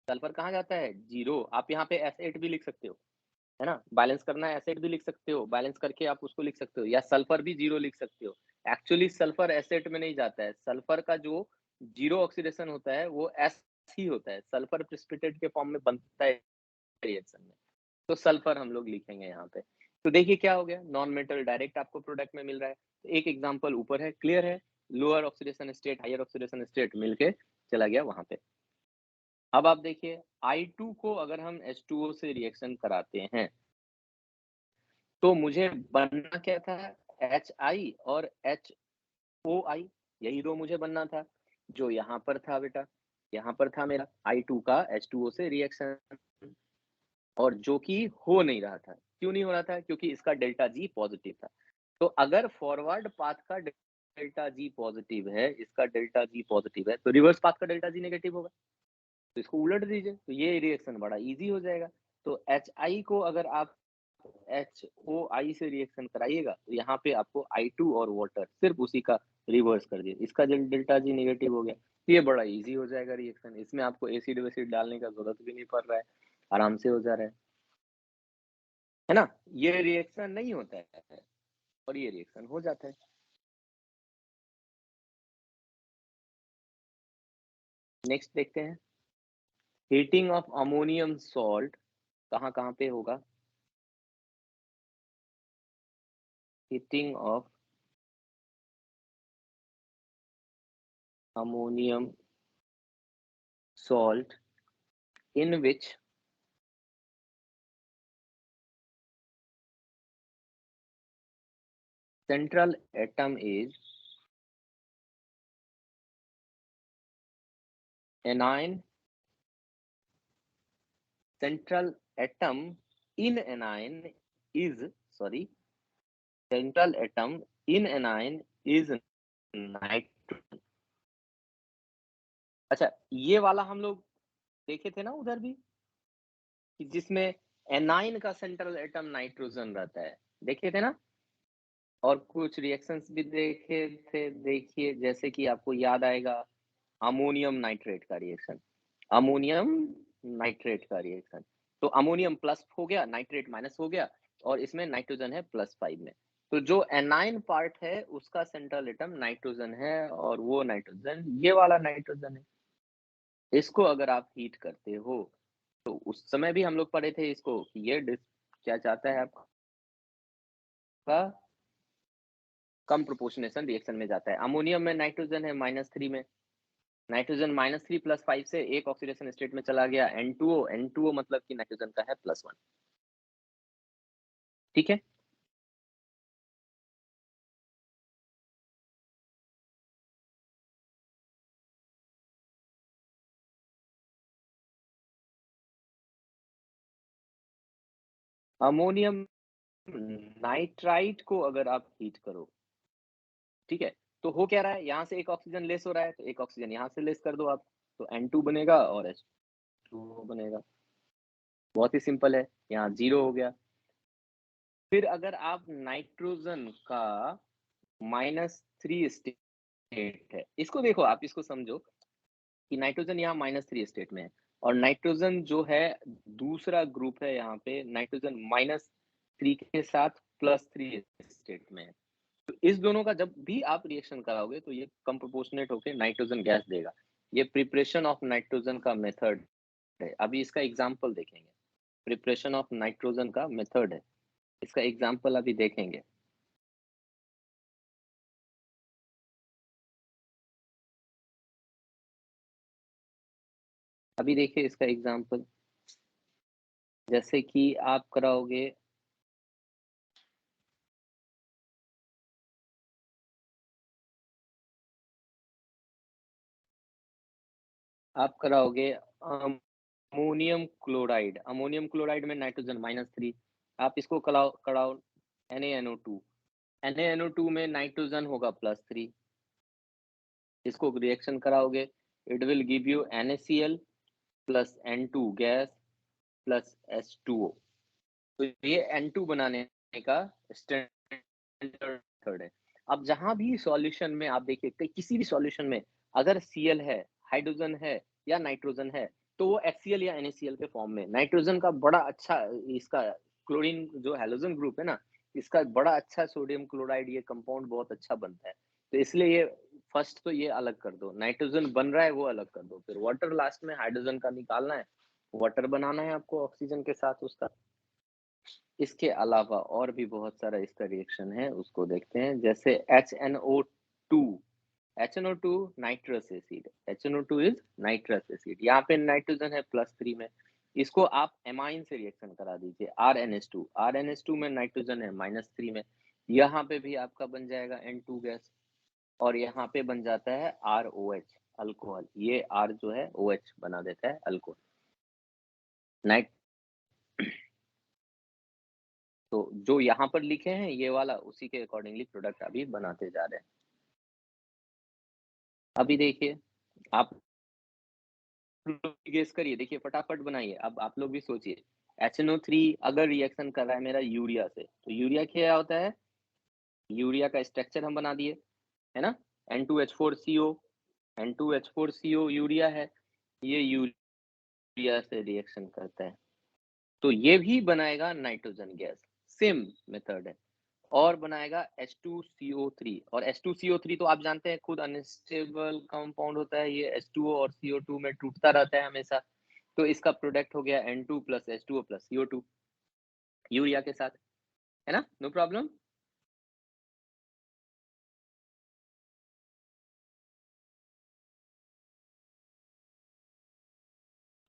सल्फर कहाँ जाता है 0। आप यहाँ पे S8 भी लिख सकते हो, है ना, बैलेंस करना है एसिड भी लिख सकते हो, बैलेंस करके आप उसको लिख सकते हो, या सल्फर भी 0 लिख सकते हो। एक्चुअली सल्फर एसिड में नहीं जाता है, सल्फर का जो 0 ऑक्सीडेशन होता है वो S ही होता है, सल्फर प्रेसिपिटेट के फॉर्म में बनता है रिएक्शन में, तो सल्फर हम लोग लिखेंगे यहाँ पे। तो देखिए क्या हो गया, नॉन मेटल डायरेक्ट आपको प्रोडक्ट में मिल रहा है। तो एक एग्जांपल ऊपर है, क्लियर है, lower oxidation state higher oxidation state मिलके चला गया वहां पे। अब आप देखिए I2 को अगर हम H2O से रिएक्शन कराते हैं तो मुझे बनना क्या था, HI और HOI, यही दो मुझे बनना था, जो यहाँ पर था बेटा, यहाँ पर था मेरा I2 का H2O से रिएक्शन, और जो कि हो नहीं रहा था। क्यों नहीं हो रहा था, क्योंकि इसका डेल्टा G पॉजिटिव था। तो अगर फॉरवर्ड पाथ का डेल्टा G पॉजिटिव है, इसका डेल्टा G पॉजिटिव है, तो रिवर्स पाथ का डेल्टा G नेगेटिव होगा, तो इसको उलट दीजिए, तो ये रिएक्शन बड़ा इजी हो जाएगा। तो HI को अगर आप HOI से रिएक्शन कराइएगा तो यहाँ पे आपको I2 और वाटर सिर्फ उसी का रिवर्स कर दिए, इसका डेल्टा G नेगेटिव हो गया, ये बड़ा इजी हो जाएगा रिएक्शन। इसमें आपको एसिड वेसिड डालने का जरूरत भी नहीं पड़ रहा है, आराम से हो जा रहा है ना। ये रिएक्शन नहीं होता है और ये रिएक्शन हो जाता है। नेक्स्ट देखते हैं, हीटिंग ऑफ अमोनियम सॉल्ट कहाँ कहाँ पे होगा, heating of ammonium salt in which central atom is anion, central atom in anion is, sorry, central atom in anion is nitrogen। अच्छा, ये वाला हम लोग देखे थे ना उधर भी, कि जिसमें एनाइन का सेंट्रल एटम नाइट्रोजन रहता है, देखे थे ना। और कुछ रिएक्शंस भी देखे थे, देखिए जैसे कि आपको याद आएगा अमोनियम नाइट्रेट का रिएक्शन, अमोनियम नाइट्रेट का रिएक्शन, तो अमोनियम प्लस हो गया, नाइट्रेट माइनस हो गया, और इसमें नाइट्रोजन है +5 में। तो जो एनाइन पार्ट है उसका सेंट्रल एटम नाइट्रोजन है, और वो नाइट्रोजन ये वाला नाइट्रोजन है। इसको अगर आप हीट करते हो तो उस समय भी हम लोग पढ़े थे इसको, कि ये क्या चाहता है आपका, कम प्रोपोर्शनेशन रिएक्शन में जाता है। अमोनियम में नाइट्रोजन है -3 में, नाइट्रोजन -3 +5 से एक ऑक्सीडेशन स्टेट में चला गया N2O, N2O मतलब कि नाइट्रोजन का है +1। ठीक है, अमोनियम नाइट्राइट को अगर आप हीट करो, ठीक है, तो हो क्या रहा है, यहाँ से एक ऑक्सीजन लेस हो रहा है, तो एक ऑक्सीजन यहाँ से लेस कर दो आप, तो N2 बनेगा और H2O बनेगा। बहुत ही सिंपल है, यहाँ 0 हो गया। फिर अगर आप नाइट्रोजन का -3 स्टेट है, इसको देखो, आप इसको समझो कि नाइट्रोजन यहाँ -3 स्टेट में है, और नाइट्रोजन जो है दूसरा ग्रुप है, यहाँ पे नाइट्रोजन -3 के साथ +3 स्टेट में है। तो इस दोनों का जब भी आप रिएक्शन कराओगे तो ये कम प्रोपोर्शनेट होकर नाइट्रोजन गैस देगा। ये प्रिपरेशन ऑफ नाइट्रोजन का मेथड है। अभी इसका एग्जांपल देखेंगे, प्रिपरेशन ऑफ नाइट्रोजन का मेथड है, इसका एग्जांपल अभी देखेंगे। अभी देखिए इसका एग्जांपल, जैसे कि आप कराओगे आप कराओगे अमोनियम क्लोराइड में नाइट्रोजन -3, आप इसको कराओ NaNO2, NaNO2 में नाइट्रोजन होगा +3, इसको रिएक्शन कराओगे, it will give you NaCl plus N2 gas plus H2O। तो ये N2 बनाने का स्टैंडर्ड मेथड है। अब जहां भी सॉल्यूशन में आप देखिए, किसी भी सॉल्यूशन में अगर Cl है, हाइड्रोजन है या नाइट्रोजन है, तो वो HCl या NaCl के फॉर्म में, नाइट्रोजन का बड़ा अच्छा, इसका क्लोरीन जो हैलोजन ग्रुप है ना, इसका बड़ा अच्छा सोडियम क्लोराइड ये कंपाउंड बहुत अच्छा बनता है। तो इसलिए ये फर्स्ट तो ये अलग कर दो, नाइट्रोजन बन रहा है वो अलग कर दो, फिर वाटर लास्ट में हाइड्रोजन का निकालना है, वाटर बनाना है आपको ऑक्सीजन के साथ उसका। इसके अलावा और भी बहुत सारा इसका रिएक्शन है, उसको देखते हैं। जैसे HNO2 nitrous acid, HNO2 is nitrous acid, यहाँ पे नाइट्रोजन है +3 में, इसको आप एमाइन से रिएक्शन करा दीजिए, RNH2 में नाइट्रोजन है -3 में, यहाँ पे भी आपका बन जाएगा N2 गैस, और यहाँ पे बन जाता है ROH अल्कोहल, ये R जो है OH बना देता है अल्कोहल नाइट। तो जो यहाँ पर लिखे हैं ये वाला, उसी के अकॉर्डिंगली प्रोडक्ट अभी बनाते जा रहे हैं। अभी देखिए, आप गेस करिए, देखिए फटाफट बनाइए, अब आप लोग भी सोचिए। HNO3 अगर रिएक्शन कर रहा है मेरा यूरिया से, तो यूरिया क्या होता है, यूरिया का स्ट्रक्चर हम बना दिए, है ना, N2H4CO यूरिया है, ये यूरिया से रिएक्शन करता है, तो ये भी बनाएगा नाइट्रोजन गैस, सेम मेथड है, और बनाएगा H2CO3, और H2CO3 तो आप जानते हैं खुद अनस्टेबल कंपाउंड होता है, ये H2O और CO2 में टूटता रहता है हमेशा, तो इसका प्रोडक्ट हो गया N2 plus H2O plus CO2 urea के साथ, है ना, नो प्रॉब्लम।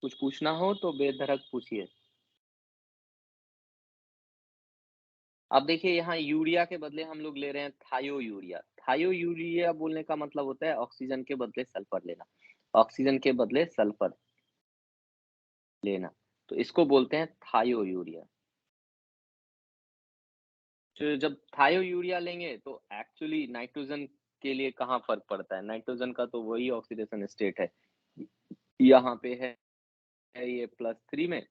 कुछ पूछना हो तो बेधड़क पूछिए। अब देखिए, यहाँ यूरिया के बदले हम लोग ले रहे हैं थायो यूरिया बोलने का मतलब होता है ऑक्सीजन के बदले सल्फर लेना, ऑक्सीजन के बदले सल्फर लेना, तो इसको बोलते हैं थायो यूरिया। तो जब थायो यूरिया लेंगे तो एक्चुअली नाइट्रोजन के लिए कहाँ फर्क पड़ता है, नाइट्रोजन का तो वही ऑक्सीडेशन स्टेट है, यहाँ पे है ये +3 में,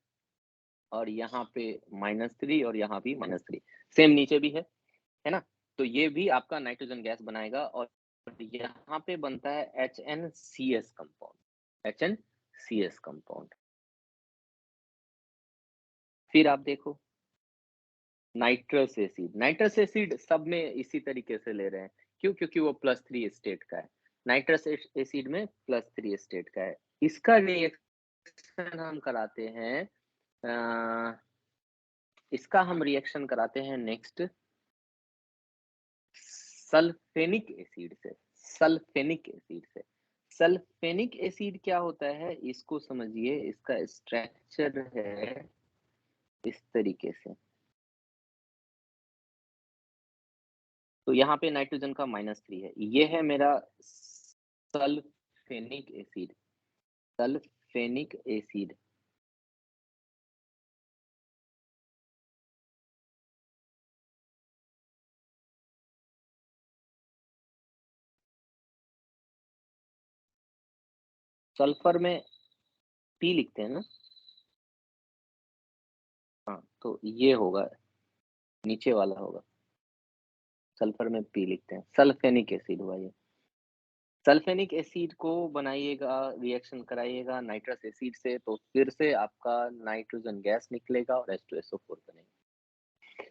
और यहाँ पे -3, और यहाँ भी -3, सेम नीचे भी है ना, तो ये भी आपका नाइट्रोजन गैस बनाएगा, और यहाँ पे बनता है HNCS कंपाउंड। फिर आप देखो नाइट्रस एसिड सब में इसी तरीके से ले रहे हैं, क्यों, क्योंकि वो +3 स्टेट का है, नाइट्रस एसिड में +3 स्टेट का है, इसका रिएक्शन हम कराते हैं, इसका हम रिएक्शन कराते हैं नेक्स्ट सल्फेनिक एसिड से। सल्फेनिक एसिड क्या होता है, इसको समझिए, इसका स्ट्रक्चर है इस तरीके से, तो यहाँ पे नाइट्रोजन का -3 है, ये है मेरा सल्फेनिक एसिड। सल्फर में P लिखते हैं ना, हाँ, तो ये होगा, नीचे वाला होगा, सल्फर में P लिखते हैं, सल्फेनिक एसिड हुआ ये। सल्फेनिक एसिड को बनाइएगा, रिएक्शन कराइएगा नाइट्रस एसिड से, तो फिर से आपका नाइट्रोजन गैस निकलेगा और H2SO4 बनेगा।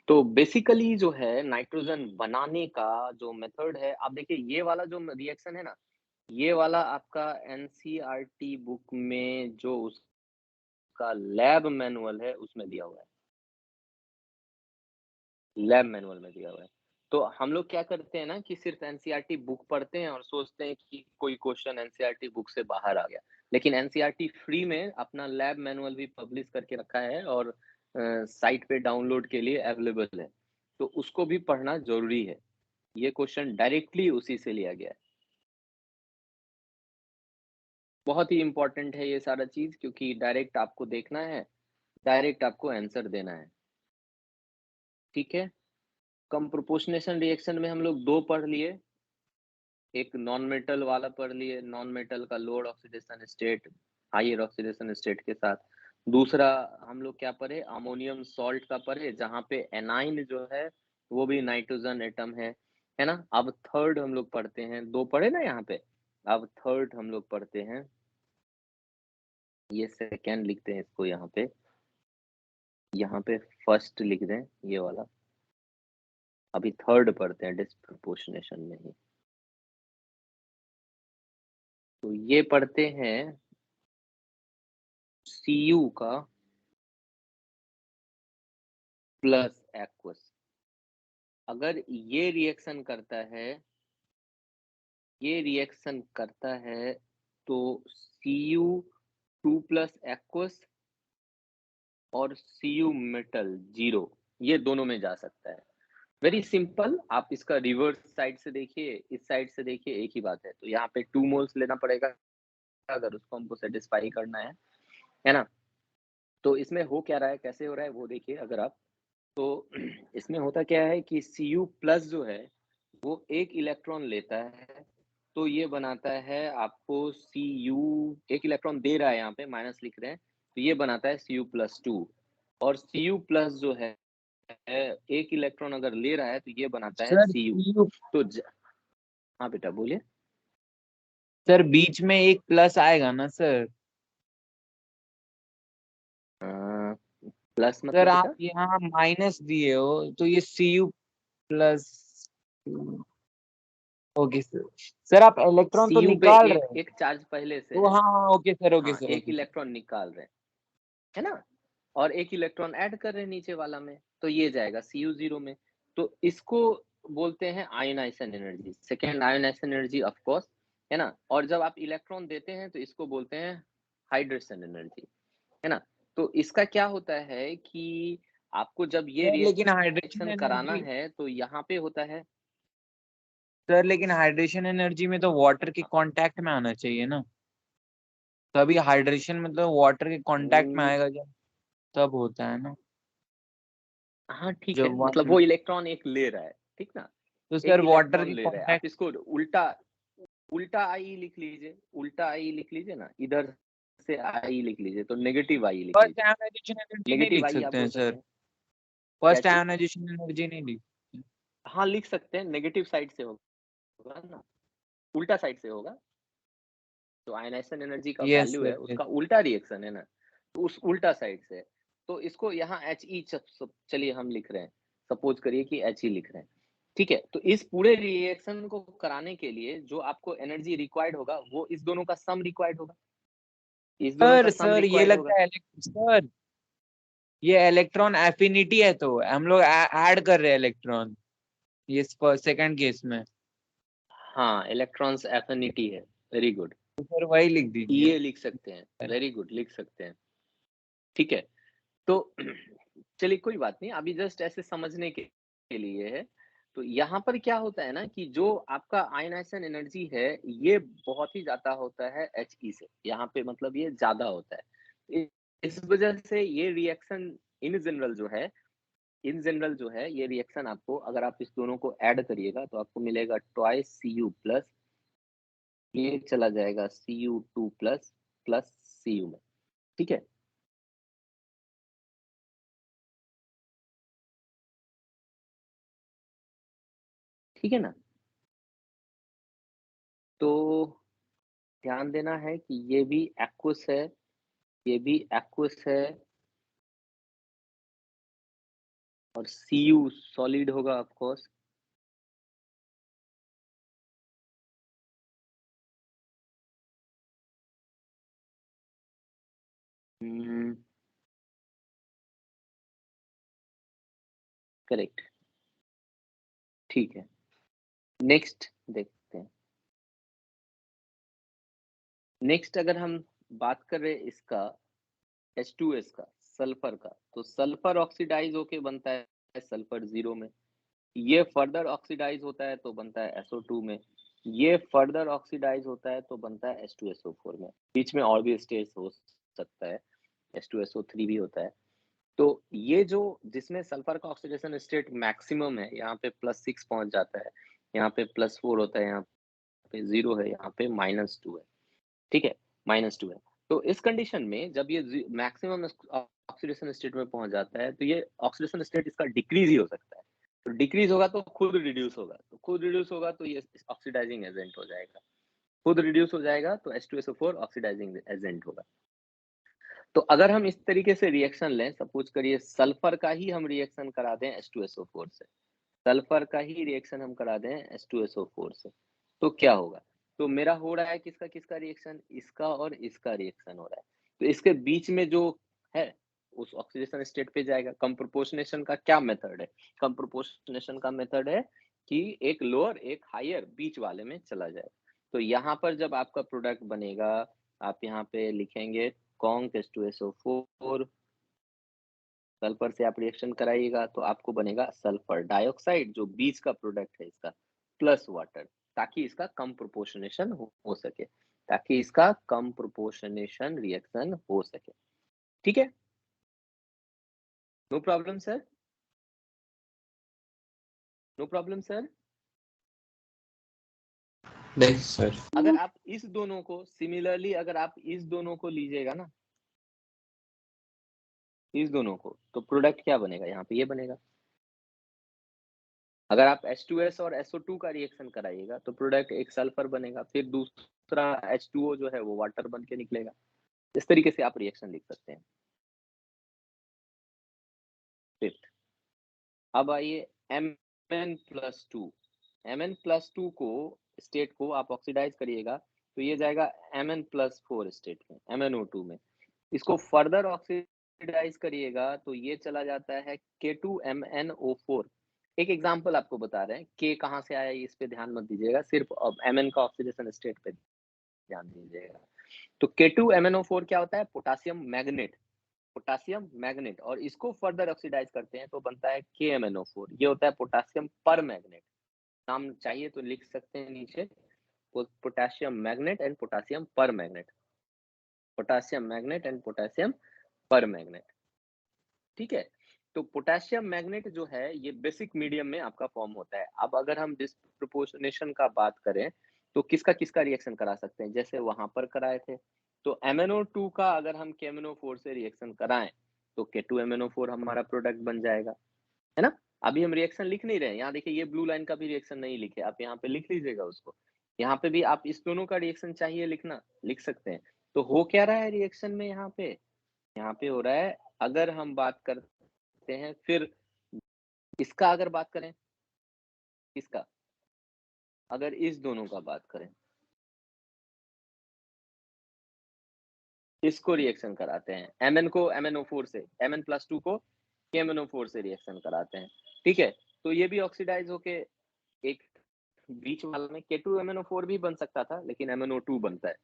तो बेसिकली जो है नाइट्रोजन बनाने का जो मेथड है, आप देखिए ये वाला जो रिएक्शन है ना, ये वाला आपका NCERT बुक में जो उसका लैब मैनुअल है उसमें दिया हुआ है, लैब मैनुअल में दिया हुआ है। तो हम लोग क्या करते हैं ना कि सिर्फ NCERT बुक पढ़ते हैं और सोचते हैं कि कोई क्वेश्चन NCERT बुक से बाहर आ गया, लेकिन NCERT फ्री में अपना लैब मैनुअल भी पब्लिश करके रखा है, और साइट पे डाउनलोड के लिए अवेलेबल है, तो उसको भी पढ़ना जरूरी है, ये क्वेश्चन डायरेक्टली उसी से लिया गया है। बहुत ही इंपॉर्टेंट है ये सारा चीज, क्योंकि डायरेक्ट आपको देखना है, डायरेक्ट आपको आंसर देना है। ठीक है, कम प्रोपोर्शनेशन रिएक्शन में हम लोग 2 पढ़ लिए, एक नॉन मेटल वाला पढ़ लिए, नॉन मेटल का lower oxidation state higher oxidation state के साथ। दूसरा हम लोग क्या पढ़े, अमोनियम सॉल्ट का पढ़े, जहाँ पे एनाइन जो है वो भी नाइट्रोजन एटम है ना। अब थर्ड हम लोग पढ़ते हैं, 2 पढ़े ना यहाँ पे, अब थर्ड हम लोग पढ़ते हैं, ये सेकेंड लिखते हैं इसको यहाँ पे फर्स्ट लिख दें ये वाला, अभी थर्ड पढ़ते हैं डिस्प्रपोर्शनेशन में ही। तो ये पढ़ते हैं Cu का प्लस एक्वस। अगर ये रिएक्शन करता है तो Cu2 प्लस एक्वस और Cu मेटल 0, ये दोनों में जा सकता है। वेरी सिंपल, आप इसका रिवर्स साइड से देखिए, इस साइड से देखिए, एक ही बात है। तो यहाँ पे 2 मोल्स लेना पड़ेगा अगर उसको हमको सेटिस्फाई करना है ना। तो इसमें हो क्या रहा है, कैसे हो रहा है वो देखिए। अगर आप तो इसमें होता क्या है कि Cu प्लस जो है वो एक इलेक्ट्रॉन लेता है, तो ये बनाता है आपको Cu, एक इलेक्ट्रॉन दे रहा है, यहाँ पे माइनस लिख रहे हैं, तो ये बनाता है Cu+2। और Cu प्लस जो है एक इलेक्ट्रॉन अगर ले रहा है तो ये बनाता है सर Cu। तो हाँ बेटा बोलिए। सर बीच में एक प्लस आएगा ना सर? प्लस सर मतलब आप बेटा, यहाँ माइनस दिए हो तो ये Cu plus. Okay sir. Sir आप इलेक्ट्रॉन तो Cu पे निकाल रहे हैं। एक चार्ज पहले से तो है, हाँ हाँ ओके सर ओके हाँ सर एक ओके सर। इलेक्ट्रॉन निकाल रहे हैं, है ना, और एक इलेक्ट्रॉन ऐड कर रहे हैं नीचे वाला में, तो ये जाएगा Cu0 में। तो इसको बोलते हैं ionisation energy, second ionisation energy of course, है ना। और जब आप इलेक्ट्रॉन देते हैं तो इसको बोलते हैं हाइड्रेशन एनर्जी, है ना। तो इसका क्या होता है कि आपको जब ये सर लेकिन हाइड्रेशन रिएक्शन कराना एनर्जी, है तो यहाँ पे होता है, सर लेकिन हाइड्रेशन एनर्जी में तो वाटर के कांटेक्ट में आना चाहिए ना। तभी हाइड्रेशन मतलब वाटर के कांटेक्ट में आएगा जब, तब होता है ना। हाँ ठीक है, जब मतलब वो इलेक्ट्रॉन एक ले रहा है, ठीक ना, तो एक सर वाटर इलेक्ट्रॉन के ले रहा है। आप कांटेक्ट। इसको उल्टा उल्टा आई लिख लीजिए, उल्टा आई लिख लीजिए ना, इधर से आई लिख लीजिए, तो नेगेटिव आई लिख फर्स्ट लीजिए। आयोनाइजेशन एनर्जी नहीं नेगेटिव लिख आई आप सकते बोल हैं सकते सर? हैं, क्या फर्स्ट चीज, आयोनाइजेशन एनर्जी नहीं लिख। हाँ लिख सकते हैं, नेगेटिव साइड से होगा ना, उल्टा साइड से होगा। तो आयनाइजेशन एनर्जी का यस वैल्यू है सर यस। उसका उल्टा रिएक्शन है ना, तो उस उल्टा साइड से। तो इसको यहाँ He चलिए हम लिख रहे हैं, सपोज करिए कि He लिख रहे हैं, ठीक है। तो इस पूरे रिएक्शन को कराने के लिए जो आपको एनर्जी रिक्वायर्ड होगा वो इस दोनों का सम रिक्वायर्ड होगा, इस दोनों का सर सम सर ये रिक्वायर्ड होगा। लगता है सर ये इलेक्ट्रॉन एफिनिटी है, तो हम लोग ऐड कर रहे हैं इलेक्ट्रॉन ये सेकंड केस में। हाँ इलेक्ट्रॉन्स एफिनिटी है, वेरी गुड, तो सर वही लिख दीजिए। ये लिख सकते हैं, वेरी गुड लिख सकते हैं, ठीक है। तो चलिए कोई बात नहीं, अभी जस्ट ऐसे समझने के लिए है। तो यहाँ पर क्या होता है ना कि जो आपका आयनाइजेशन एनर्जी है ये बहुत ही ज्यादा होता है He से, यहाँ पे मतलब ये ज्यादा होता है। इस वजह से ये रिएक्शन इन जनरल जो है ये रिएक्शन आपको, अगर आप इस दोनों को ऐड करिएगा तो आपको मिलेगा ट्वाइस Cu प्लस, ये चला जाएगा Cu2 प्लस प्लस Cu में, ठीक है। ठीक है ना, तो ध्यान देना है कि ये भी एक्वस है, ये भी एक्वस है, और Cu सॉलिड होगा ऑफ कोर्स। करेक्ट, ठीक है। नेक्स्ट देखते हैं, नेक्स्ट अगर हम बात कर रहे हैं इसका H2S का, सल्फर का, तो सल्फर ऑक्सीडाइज होके बनता है सल्फर 0 में, ये फर्दर ऑक्सीडाइज होता है तो बनता है SO2 में। ये फर्दर ऑक्सीडाइज होता है तो बनता है H2SO4 में। बीच में और भी स्टेज हो सकता है, H2SO3 भी होता है। तो ये जो जिसमें सल्फर का ऑक्सीडेशन स्टेट मैक्सिमम है, यहाँ पे +6 पहुंच जाता है, यहाँ पे +4 होता है, यहाँ पे 0 है, यहाँ पे -2 है। ठीक है, -2 है। तो इस कंडीशन में जब ये मैक्सिमम ऑक्सीडेशन स्टेट में पहुंच जाता है, तो ये ऑक्सीडेशन स्टेट इसका डिक्रीज ही हो सकता है। तो डिक्रीज होगा तो खुद रिड्यूस होगा, तो खुद रिड्यूस होगा तो ये ऑक्सीडाइजिंग एजेंट हो जाएगा। खुद रिड्यूस हो जाएगा तो H2SO4 ऑक्सीडाइजिंग एजेंट होगा। तो अगर हम इस तरीके से रिएक्शन लें, सपोज करिए सल्फर का ही हम रिएक्शन करा दें H2SO4 से, सल्फर का ही रिएक्शन हम करा दें H2SO4 से, तो क्या होगा? तो मेरा हो रहा है किसका किसका रिएक्शन, इसका और इसका रिएक्शन हो रहा है। तो इसके बीच में जो है उस ऑक्सीडेशन स्टेट पे जाएगा। कम प्रोपोर्शनेशन का क्या मेथड है? कम प्रोपोर्शनेशन का मेथड है कि एक लोअर एक हायर बीच वाले में चला जाए। तो यहाँ पर जब आपका प्रोडक्ट बनेगा, आप यहाँ पे लिखेंगे कॉन्क H2SO4, सल्फर से आप रिएक्शन कराइएगा तो आपको बनेगा सल्फर डाइऑक्साइड जो बीच का प्रोडक्ट है इसका, प्लस वाटर, ताकि इसका कम प्रोपोर्शनेशन हो सके, ताकि इसका कम प्रोपोर्शनेशन रिएक्शन हो सके। ठीक है, no problem sir, no problem sir. नहीं सर। अगर आप इस दोनों को सिमिलरली, अगर आप इस दोनों को लीजिएगा ना, इस दोनों को, तो प्रोडक्ट क्या बनेगा? यहाँ पे ये बनेगा। अगर आप H2S और SO2 का रिएक्शन कराइएगा तो प्रोडक्ट एक सल्फर बनेगा, फिर दूसरा H2O जो है वो वाटर बन के निकलेगा। इस तरीके से आप रिएक्शन लिख सकते हैं। फिफ्थ, अब आइए Mn+2। Mn+2 को स्टेट को आप ऑक्सीडाइज करिएगा तो ये जाएगा Mn+4 स्टेट में, MnO2 में। इसको फर्दर ऑक्सीडाइज करिएगा तो ये चला जाता है K2MnO4। एक एग्जांपल आपको बता रहे हैं, K कहाँ से आया इस पे ध्यान मत दीजिएगा, सिर्फ Mn का ऑक्सीडेशन स्टेट पे ध्यान दीजिएगा। तो K2MnO4 क्या होता है? पोटासियम मैग्नेट, पोटासियम मैग्नेट, और इसको फर्दर ऑक्सीडाइज करते हैं तो बनता है KMnO4। ये होता है पोटासियम पर मैग्नेट। नाम चाहिए तो लिख सकते हैं नीचे, पोटासियम मैग्नेट एंड पोटासियम पर magnet, potassium magnet and potassium पर मैग्नेट। ठीक है, तो पोटेशियम मैग्नेट जो है ये बेसिक मीडियम में आपका फॉर्म होता है। अब अगर हम डिस्प्रोपोर्शनेशन का बात करें तो किसका किसका रिएक्शन करा सकते हैं, जैसे वहां पर कराए थे। तो MnO2 का अगर हम KMnO4 से रिएक्शन कराएं तो K2MnO4 हमारा प्रोडक्ट बन जाएगा, है ना। अभी हम रिएक्शन लिख नहीं रहे हैं, यहाँ देखिए ये ब्लू लाइन का भी रिएक्शन नहीं लिखे, आप यहाँ पे लिख लीजिएगा उसको। यहाँ पे भी आप इस दोनों का रिएक्शन चाहिए लिखना, लिख सकते हैं। तो हो क्या रहा है रिएक्शन में, यहाँ पे हो रहा है, अगर हम बात करते हैं फिर इसका, अगर बात करें इसका, अगर इस दोनों का बात करें, इसको रिएक्शन कराते हैं, Mn को MnO4 से, Mn+2 को KMnO4 से रिएक्शन कराते हैं। ठीक है, तो ये भी ऑक्सीडाइज होके एक बीच वाला में K2MnO4 भी बन सकता था, लेकिन MnO2 बनता है।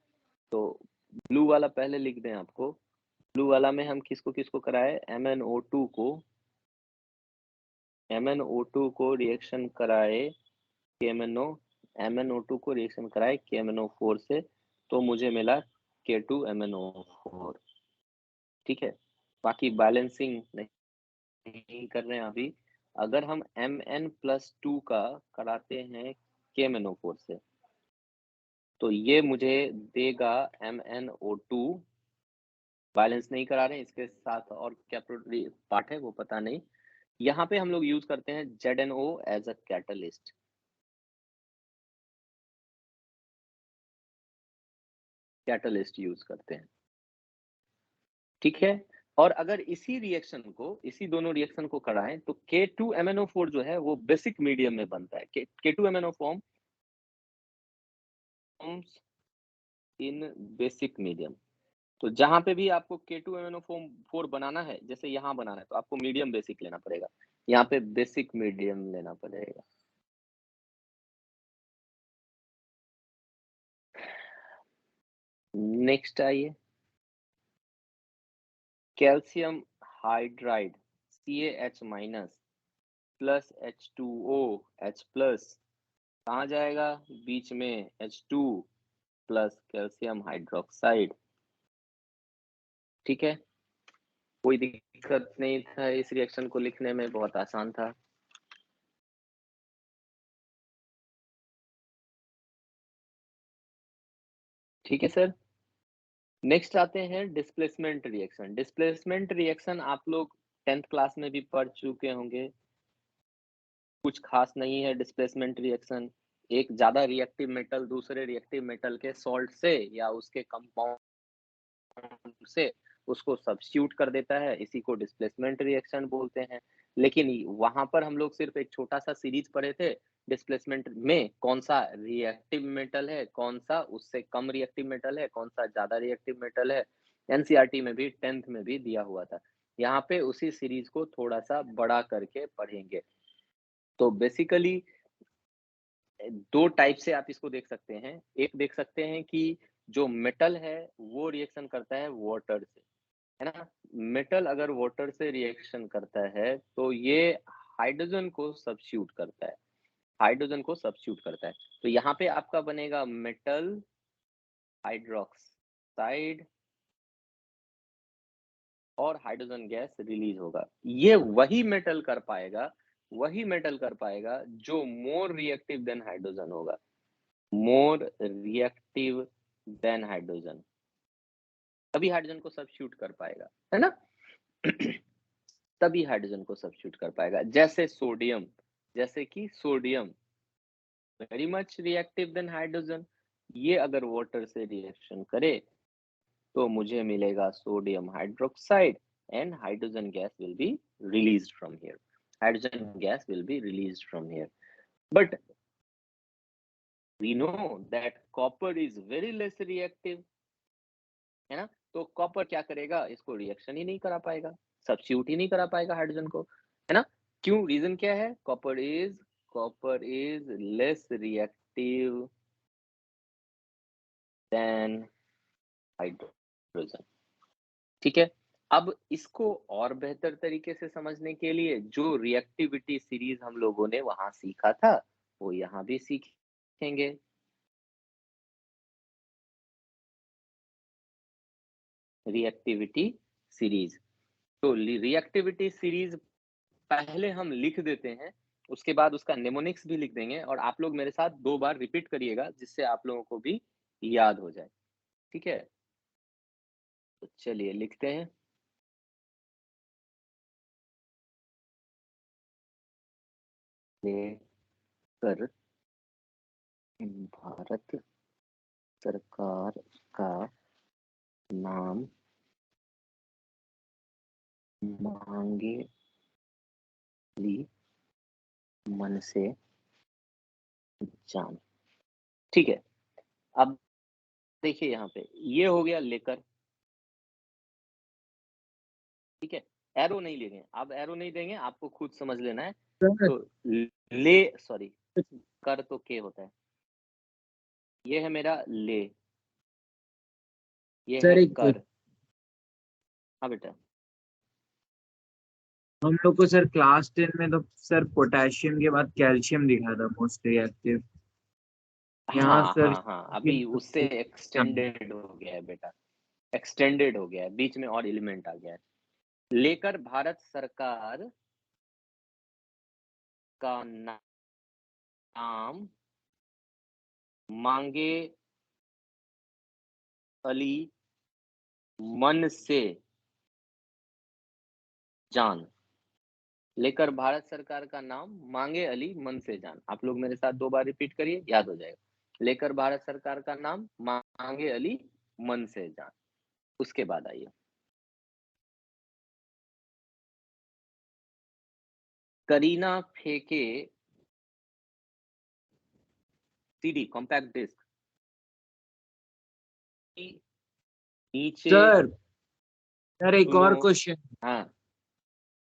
तो ब्लू वाला पहले लिख दें आपको, ब्लू वाला में हम किसको किसको कराए, MnO2 को रिएक्शन कराए MnO2 को रिएक्शन कराए KMnO4 से, तो मुझे मिला K2MnO4। ठीक है, बाकी बैलेंसिंग नहीं कर रहे हैं अभी। अगर हम Mn+2 का कराते हैं KMnO4 से तो ये मुझे देगा MnO2। बैलेंस नहीं करा रहे हैं, इसके साथ और क्या पार्ट है वो पता नहीं। यहाँ पे हम लोग यूज करते हैं ZNO as a catalyst, catalyst use करते हैं। ठीक है, और अगर इसी रिएक्शन को, इसी दोनों रिएक्शन को कराएं तो K2MnO4 जो है वो बेसिक मीडियम में बनता है। K2MnO forms in basic medium. तो जहां पे भी आपको K2MnO4 बनाना है, जैसे यहाँ बनाना है, तो आपको मीडियम बेसिक लेना पड़ेगा, यहाँ पे बेसिक मीडियम लेना पड़ेगा। नेक्स्ट आइए, calcium hydride CaH- plus H2O H plus कहाँ जाएगा? बीच में H2 प्लस कैल्शियम हाइड्रोक्साइड। ठीक है, कोई दिक्कत नहीं था इस रिएक्शन को लिखने में, बहुत आसान था। ठीक है सर। नेक्स्ट आते हैं डिस्प्लेसमेंट रिएक्शन। डिस्प्लेसमेंट रिएक्शन आप लोग 10th क्लास में भी पढ़ चुके होंगे, कुछ खास नहीं है डिस्प्लेसमेंट रिएक्शन। एक ज्यादा रिएक्टिव मेटल दूसरे रिएक्टिव मेटल के सॉल्ट से या उसके कंपाउंड से उसको सब्स्टिट्यूट कर देता है, इसी को डिस्प्लेसमेंट रिएक्शन बोलते हैं। लेकिन वहां पर हम लोग सिर्फ एक छोटा सा सीरीज पढ़े थे डिस्प्लेसमेंट में, कौन सा रिएक्टिव मेटल है, कौन सा उससे कम रिएक्टिव मेटल है, कौन सा ज्यादा रिएक्टिव मेटल है। एनसीईआरटी में भी 10th में भी दिया हुआ था। यहाँ पे उसी सीरीज को थोड़ा सा बड़ा करके पढ़ेंगे। तो बेसिकली दो टाइप से आप इसको देख सकते हैं। एक देख सकते हैं कि जो मेटल है वो रिएक्शन करता है वाटर से, है ना। मेटल अगर वाटर से रिएक्शन करता है तो ये हाइड्रोजन को सब्स्टिट्यूट करता है, हाइड्रोजन को सब्स्टिट्यूट करता है। तो यहाँ पे आपका बनेगा मेटल हाइड्रोक्साइड और हाइड्रोजन गैस रिलीज होगा। ये वही मेटल कर पाएगा, वही मेटल कर पाएगा जो मोर रिएक्टिव देन हाइड्रोजन होगा, मोर रिएक्टिव देन हाइड्रोजन, तभी हाइड्रोजन को सब्स्टिट्यूट कर पाएगा, है ना। तभी हाइड्रोजन को सब्स्टिट्यूट कर पाएगा। जैसे सोडियम, जैसे कि sodium very much reactive than hydrogen, ये अगर वाटर से रिएक्शन करे तो मुझे मिलेगा sodium hydroxide and hydrogen gas will be released from here, hydrogen gas will be released from here. But we know that copper is very less reactive, है ना। तो कॉपर क्या करेगा, इसको रिएक्शन ही नहीं करा पाएगा, सब्स्टिट्यूट ही नहीं करा पाएगा हाइड्रोजन को, है ना। क्यों, रीजन क्या है? Copper is less reactive than hydrogen. ठीक है। अब इसको और बेहतर तरीके से समझने के लिए जो रिएक्टिविटी सीरीज हम लोगों ने वहां सीखा था वो यहाँ भी सीखेंगे। रिएक्टिविटी सीरीज, तो रिएक्टिविटी सीरीज पहले हम लिख देते हैं, उसके बाद उसका नेमोनिक्स भी लिख देंगे और आप लोग मेरे साथ 2 बार रिपीट करिएगा जिससे आप लोगों को भी याद हो जाए। ठीक है, तो चलिए लिखते हैं। लेकर भारत सरकार का नाम मांगे ली मन से जान। ठीक है, अब देखिए यहाँ पे ये हो गया लेकर। ठीक है, एरो नहीं लेंगे, अब एरो नहीं देंगे, आपको खुद समझ लेना है। तो ले, सॉरी कर तो के होता है, ये है मेरा ले, ये सर है एक कर। हाँ बेटा, हम लोग को सर क्लास 10 में तो सर पोटेशियम के बाद कैल्शियम दिखा था मोस्ट रिएक्टिव। यहाँ हाँ सर हाँ हाँ, अभी उससे एक्सटेंडेड हो गया है बेटा, एक्सटेंडेड हो गया है, बीच में और एलिमेंट आ गया है। लेकर भारत सरकार का नाम मांगे अली मन से जान। लेकर भारत सरकार का नाम मांगे अली मन से जान, आप लोग मेरे साथ 2 बार रिपीट करिए, याद हो जाएगा। लेकर भारत सरकार का नाम मांगे अली मन से जान। उसके बाद आइए, करीना फेंके सीडी कॉम्पैक्ट डिस्क नीचे सर सर एक सुनो। और क्वेश्चन। हाँ,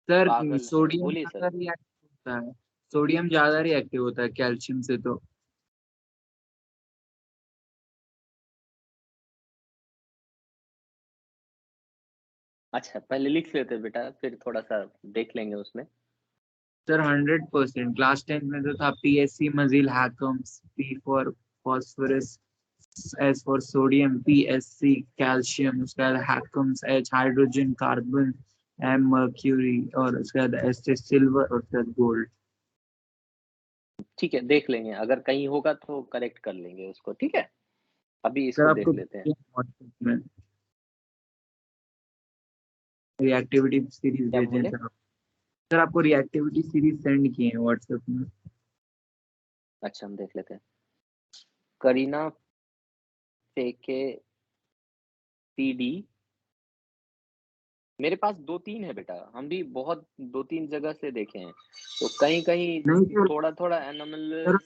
सर पागल है, सोडियम बोलिए ज्यादा सर। रिएक्टिव होता है, सोडियम ज्यादा रिएक्टिव होता है कैल्शियम से तो। अच्छा, पहले लिख लेते बेटा, फिर थोड़ा सा देख लेंगे उसमें। सर 100%। क्लास 10 में तो था PSC मजील हैकम्स, P for phosphorus, S for sodium, PSC calcium, उसके बाद हैकम्स, H hydrogen carbon, M mercury, और उसके बाद S सिल्वर, और उसके बाद गोल्ड। ठीक है, देख लेंगे, अगर कहीं होगा तो करेक्ट कर लेंगे उसको, ठीक है। अभी सर इसको आपको देख लेते हैं। WhatsApp में रिएक्टिविटी सीरीज क्या भेजे हैं बोले? सर। सर आपको रिएक्टिविटी सीरीज सेंड किए हैं WhatsApp में। अच्छा, हम देख लेते हैं। करीना फेके CD, मेरे पास 2-3 है बेटा, हम भी बहुत 2-3 जगह से देखे हैं, तो कहीं कहीं नहीं सर, थोड़ा थोड़ा सर एनोमल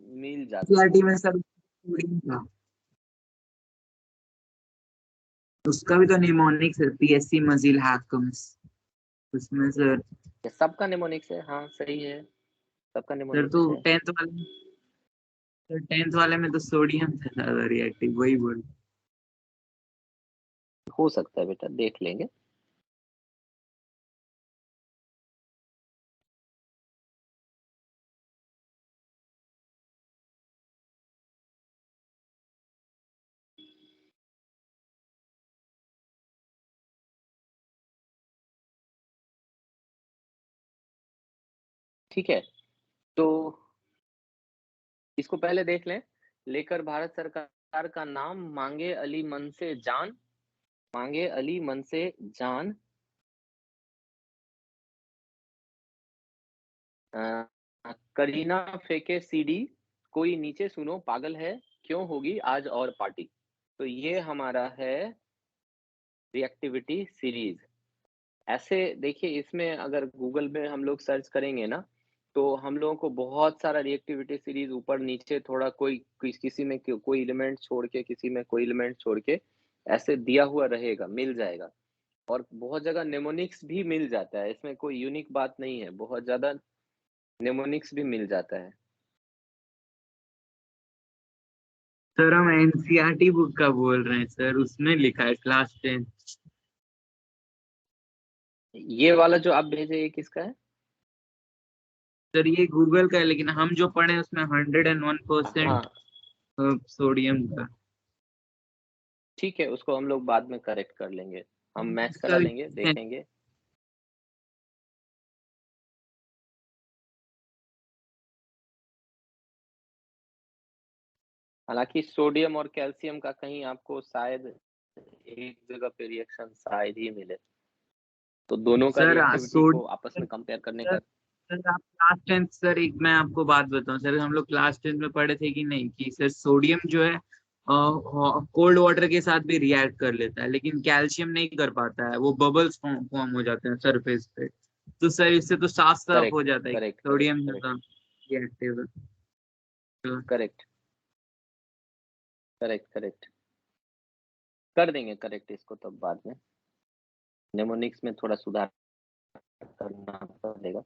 मिल जाता है। NCERT में सर सोडियम था, उसका भी तो निमोनिक्स है, PSC मजील हैकम्स, उसमें सर। ये सबका निमोनिक्स है, हाँ सही है, सबका सर तो निमोनिक्स है। 10th वाले, सर 10th वाले में तो सोडियम था ज्यादा रिएक्टिव, वही बोल। हो सकता है बेटा, देख लेंगे। ठीक है, तो इसको पहले देख लें। लेकर भारत सरकार का नाम, मांगे अली मन से जान, मांगे अली मन से जान। करीना फेंके CD, कोई नीचे सुनो पागल है, क्यों होगी आज और पार्टी। तो ये हमारा है रिएक्टिविटी सीरीज। ऐसे देखिए, इसमें अगर गूगल में हम लोग सर्च करेंगे ना, तो हम लोगों को बहुत सारा रिएक्टिविटी सीरीज ऊपर नीचे थोड़ा कोई किसी में कोई एलिमेंट छोड़ के, किसी में कोई एलिमेंट छोड़ के ऐसे दिया हुआ रहेगा, मिल जाएगा। और बहुत जगह नेमोनिक्स भी मिल जाता है, इसमें कोई यूनिक बात नहीं है, बहुत ज्यादा नेमोनिक्स भी मिल जाता है। सर हम NCERT बुक का बोल रहे हैं सर, उसमें लिखा है क्लास 10। ये वाला जो आप भेजे, ये किसका है? सर ये गूगल का है, लेकिन हम जो पढ़े उसमें 101% हाँ सोडियम का। ठीक है, उसको हम लोग बाद में करेक्ट कर लेंगे, हम मैच करा सर लेंगे, देखेंगे। हालांकि सोडियम और कैल्शियम का कहीं आपको शायद एक जगह पे रिएक्शन शायद ही मिले, तो दोनों का सर रिएक्टिविटी को आपस सोडियम, में कंपेयर करने सर का। सर आप क्लास 10, सर एक मैं आपको बात बताऊं सर, हम लोग क्लास 10 में पढ़े थे कि नहीं, कि सर सोडियम जो है कोल्ड वाटर के साथ भी रिएक्ट कर लेता है, लेकिन कैल्शियम नहीं कर पाता है, वो बबल्स फॉर्म हो जाते हैं सरफेस पे। तो सर इससे तो साफ साफ हो करेक्ट जाता है कि करेक्ट करेक्ट सोडियम करेक्ट ज्यादा रिएक्टिव है। तो करेक्ट करेक्ट करेक्ट कर देंगे करेक्ट इसको, तब बाद में नेमोनिक्स में थोड़ा सुधार करना पड़ेगा।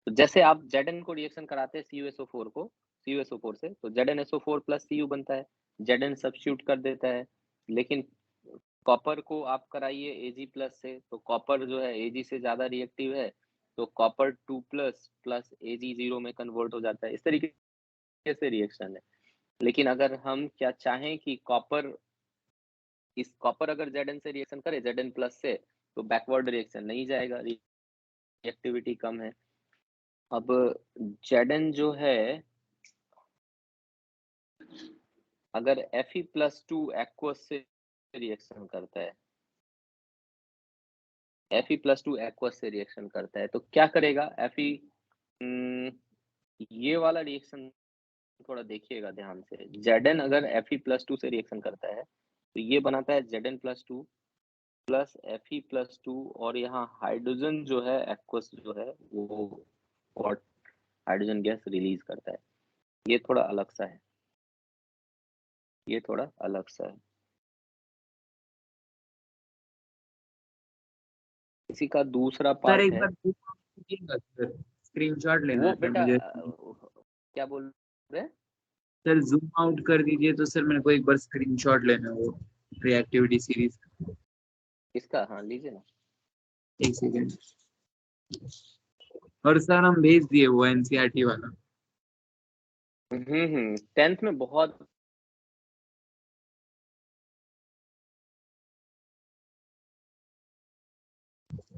तो जैसे आप Zn को रिएक्शन कराते हैं CuSO4 को, CuSO4 से, तो ZnSO4 प्लस Cu बनता है, Zn सब्स्टिट्यूट कर देता है। लेकिन कॉपर को आप कराइए Ag प्लस से, तो कॉपर जो है Ag से ज्यादा रिएक्टिव है, तो कॉपर 2 प्लस प्लस Ag 0 में कन्वर्ट हो जाता है। इस तरीके से रिएक्शन है। लेकिन अगर हम क्या चाहें कि कॉपर अगर Zn से रिएक्शन करे, Zn प्लस से, तो बैकवर्ड रिएक्शन नहीं जाएगा, रिएक्टिविटी कम है। अब Zn जो है, अगर Fe+2 एक्वस से रिएक्शन करता है, Fe+2 एक्वस से रिएक्शन करता है, तो क्या करेगा Fe? ये वाला रिएक्शन थोड़ा देखिएगा ध्यान से। Zn अगर Fe+2 से रिएक्शन करता है, तो ये बनाता है Zn+2 प्लस Fe+2, और यहाँ हाइड्रोजन जो है एक्वस जो है वो और हाइड्रोजन गैस रिलीज करता है। ये थोड़ा अलग सा है, ये थोड़ा अलग सा है। इसी का दूसरा सर पार्ट एक है, बार कीजिएगा सर, स्क्रीनशॉट लेना वो है सर बेटा मुझे। क्या बोल रहे हैं? सर जूम आउट कर दीजिए, तो सर मेरे को एक बार स्क्रीनशॉट लेना है वो रिएक्टिविटी सीरीज। इसका हाँ लीजिए ना। एक सेकेंड। और सर हम भेज दिए वो एनसीईआरटी वाला। 10th में बहुत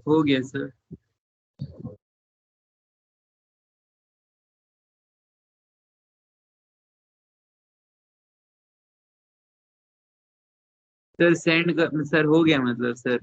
हो गया सर। सर सेंड कर सर, हो गया मतलब सर।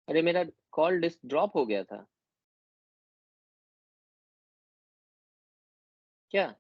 अरे मेरा कॉल डिस्क ड्रॉप हो गया था क्या?